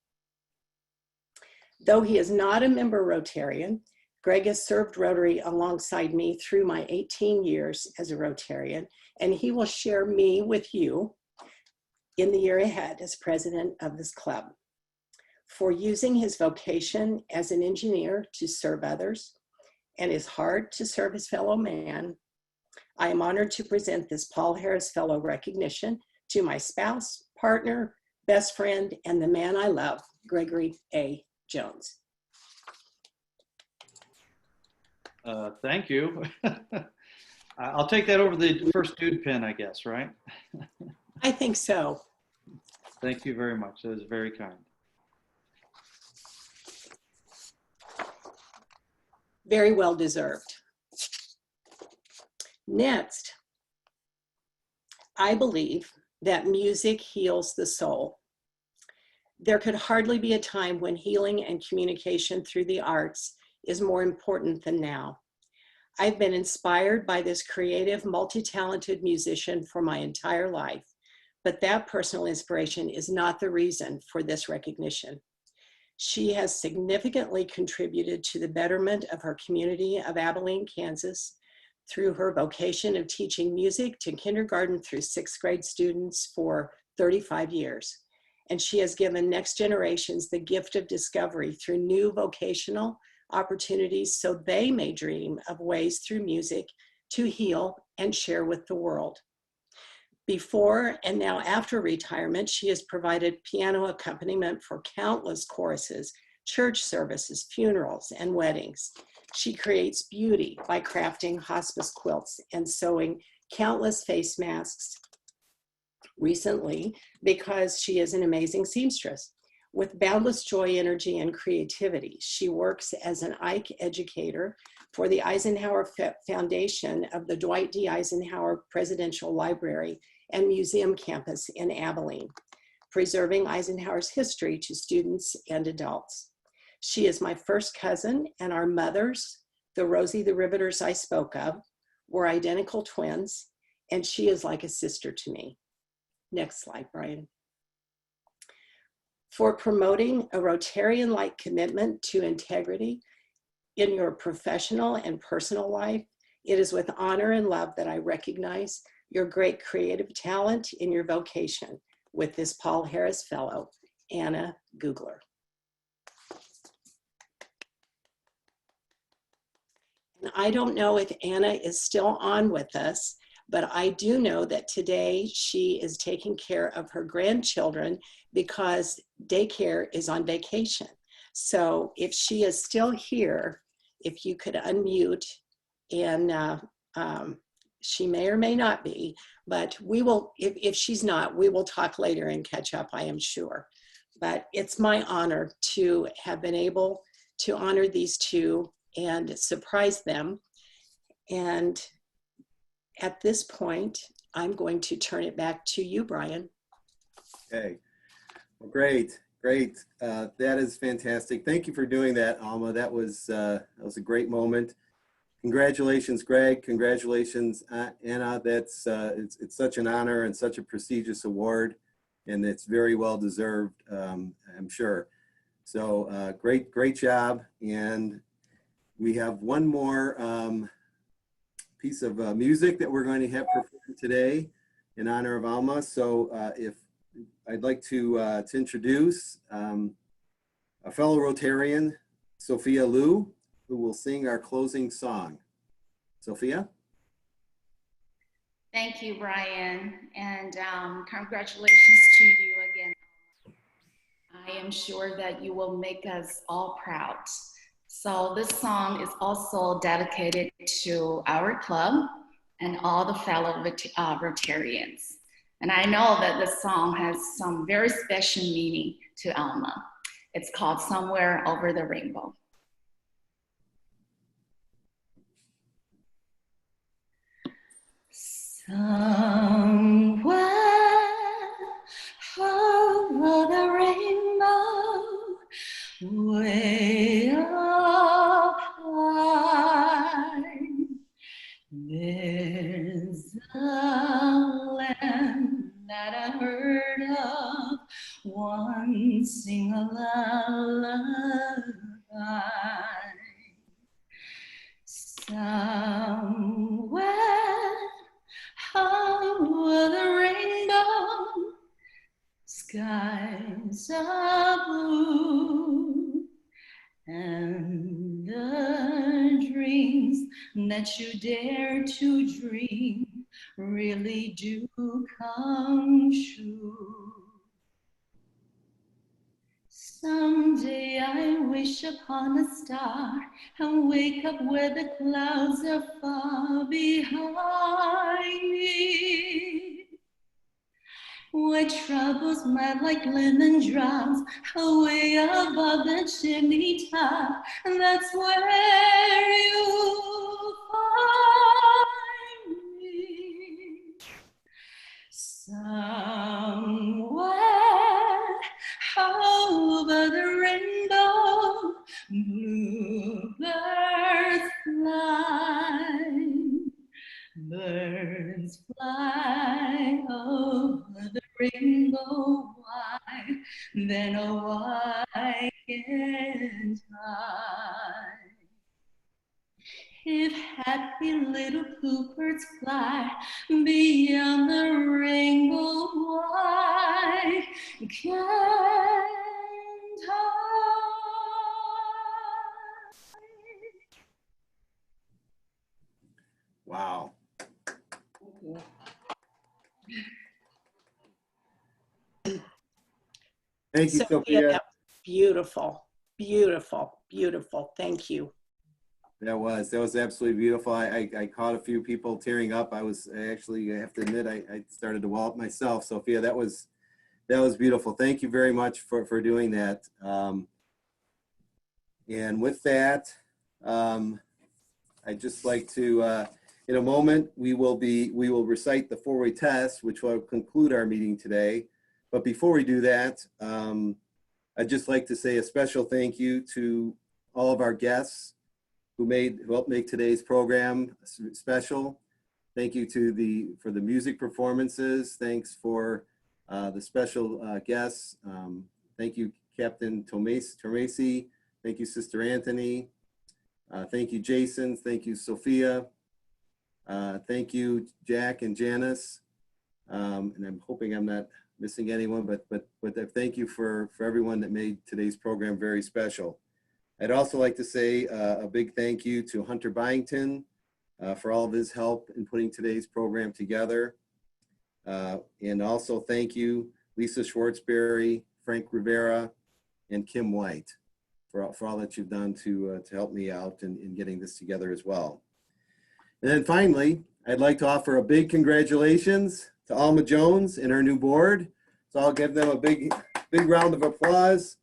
Though he is not a member Rotarian, Greg has served Rotary alongside me through my 18 years as a Rotarian, and he will share me with you in the year ahead as president of this club for using his vocation as an engineer to serve others and his heart to serve his fellow man. I am honored to present this Paul Harris Fellow recognition to my spouse, partner, best friend, and the man I love, Gregory A. Jones. Thank you. I'll take that over the first dude pin, I guess, right? I think so. Thank you very much. That is very kind. Very well deserved. Next, I believe that music heals the soul. There could hardly be a time when healing and communication through the arts is more important than now. I've been inspired by this creative, multi-talented musician for my entire life, but that personal inspiration is not the reason for this recognition. She has significantly contributed to the betterment of her community of Abilene, Kansas, through her vocation of teaching music to kindergarten through 6th grade students for 35 years. And she has given next generations the gift of discovery through new vocational opportunities so they may dream of ways through music to heal and share with the world. Before and now after retirement, she has provided piano accompaniment for countless choruses, church services, funerals, and weddings. She creates beauty by crafting hospice quilts and sewing countless face masks recently because she is an amazing seamstress. With boundless joy, energy, and creativity, she works as an Ike educator for the Eisenhower Foundation of the Dwight D. Eisenhower Presidential Library and Museum Campus in Abilene, preserving Eisenhower's history to students and adults. She is my first cousin, and our mothers, the Rosie the Riveters I spoke of, were identical twins, and she is like a sister to me. Next slide, Brian. For promoting a Rotarian-like commitment to integrity in your professional and personal life, it is with honor and love that I recognize your great creative talent in your vocation with this Paul Harris Fellow, Anna Googler. And I don't know if Anna is still on with us, but I do know that today she is taking care of her grandchildren because daycare is on vacation. So if she is still here, if you could unmute, and she may or may not be, but we will, if she's not, we will talk later and catch up, I am sure. But it's my honor to have been able to honor these two and surprise them. And at this point, I'm going to turn it back to you, Brian. Okay, well, great. That is fantastic. Thank you for doing that, Alma. That was a great moment. Congratulations, Greg. Congratulations, Anna. That's it's such an honor and such a prestigious award, and it's very well deserved, I'm sure. So great job. And we have one more piece of music that we're going to have performed today in honor of Alma. So if I'd like to introduce a fellow Rotarian, Sophia Liu, who will sing our closing song. Sophia? Thank you, Brian, and congratulations to you again. I am sure that you will make us all proud. So this song is also dedicated to our club and all the fellow Rotarians. And I know that this song has some very special meaning to Alma. It's called Somewhere Over the Rainbow. Somewhere over the rainbow, way up high, there's lullaby. Somewhere over the rainbow, skies are blue, and the dreams that you dare to dream really do come true. Someday I wish upon a star and wake up where the clouds are far behind me, where troubles melt like lemon drops away above the chimney top, and that's where you'll find me. Somewhere over the rainbow, bluebirds fly. Birds fly over the rainbow. Why? Then oh, why can't I? If happy little bluebirds fly beyond the rainbow, why can't I? Wow. Thank you, Sophia. That was beautiful, beautiful, beautiful. Thank you. That was absolutely beautiful. I caught a few people tearing up. I have to admit, I started to well up myself. Sophia, that was beautiful. Thank you very much for doing that. And with that, I'd just like to, in a moment, we will recite the four-way test, which will conclude our meeting today. But before we do that, I'd just like to say a special thank you to all of our guests who helped make today's program special. Thank you for the music performances. Thanks for the special guests. Thank you, Captain Tomasi. Thank you, Sister Anthony. Thank you, Jason. Thank you, Sophia. Thank you, Jack and Janice. And I'm hoping I'm not missing anyone, but thank you for everyone that made today's program very special. I'd also like to say a big thank you to Hunter Byington for all of his help in putting today's program together. And also thank you, Lisa Schwartzberry, Frank Rivera, and Kim White for all that you've done to help me out in getting this together as well. And then finally, I'd like to offer a big congratulations to Alma Jones and her new board. So I'll give them a big round of applause.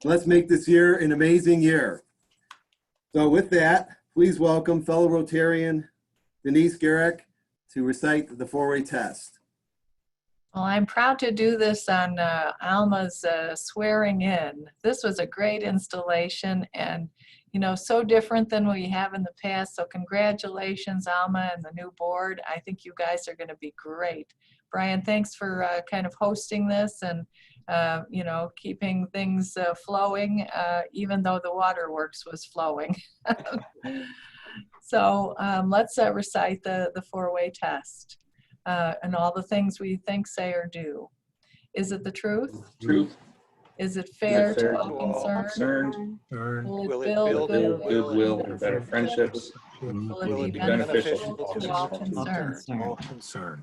Let's make this year an amazing year. So with that, please welcome fellow Rotarian Denise Garrick to recite the four-way test. Well, I'm proud to do this on Alma's swearing in. This was a great installation and, you know, so different than we have in the past. So congratulations, Alma and the new board. I think you guys are going to be great. Brian, thanks for kind of hosting this and, you know, keeping things flowing, even though the waterworks was flowing. So let's recite the four-way test and all the things we think, say, or do. Is it the truth? Truth. Is it fair to all concerned? Will it build goodwill and better friendships? Will it be beneficial to all concerned?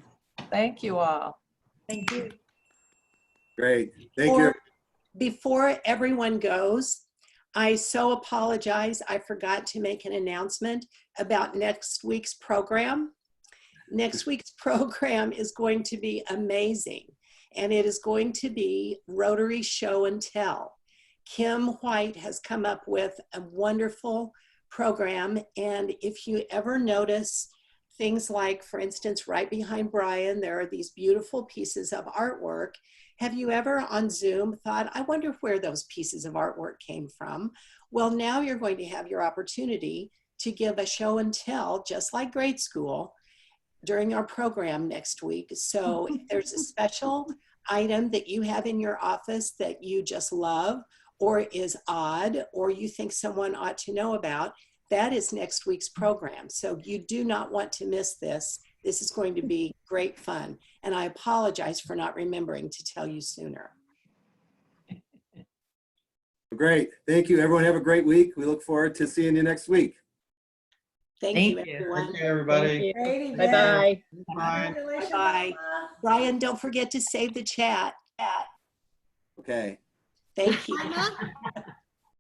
Thank you all. Thank you. Great. Thank you. Before everyone goes, I so apologize. I forgot to make an announcement about next week's program. Next week's program is going to be amazing, and it is going to be Rotary Show and Tell. Kim White has come up with a wonderful program, and if you ever notice things like, for instance, right behind Brian, there are these beautiful pieces of artwork. Have you ever on Zoom thought, I wonder where those pieces of artwork came from? Well, now you're going to have your opportunity to give a show and tell, just like grade school, during our program next week. So if there's a special item that you have in your office that you just love, or is odd, or you think someone ought to know about, that is next week's program. So you do not want to miss this. This is going to be great fun. And I apologize for not remembering to tell you sooner. Great. Thank you. Everyone have a great week. We look forward to seeing you next week. Thank you, everyone. Thank you, everybody. Bye-bye. Bye. Bye. Brian, don't forget to save the chat. Okay. Thank you.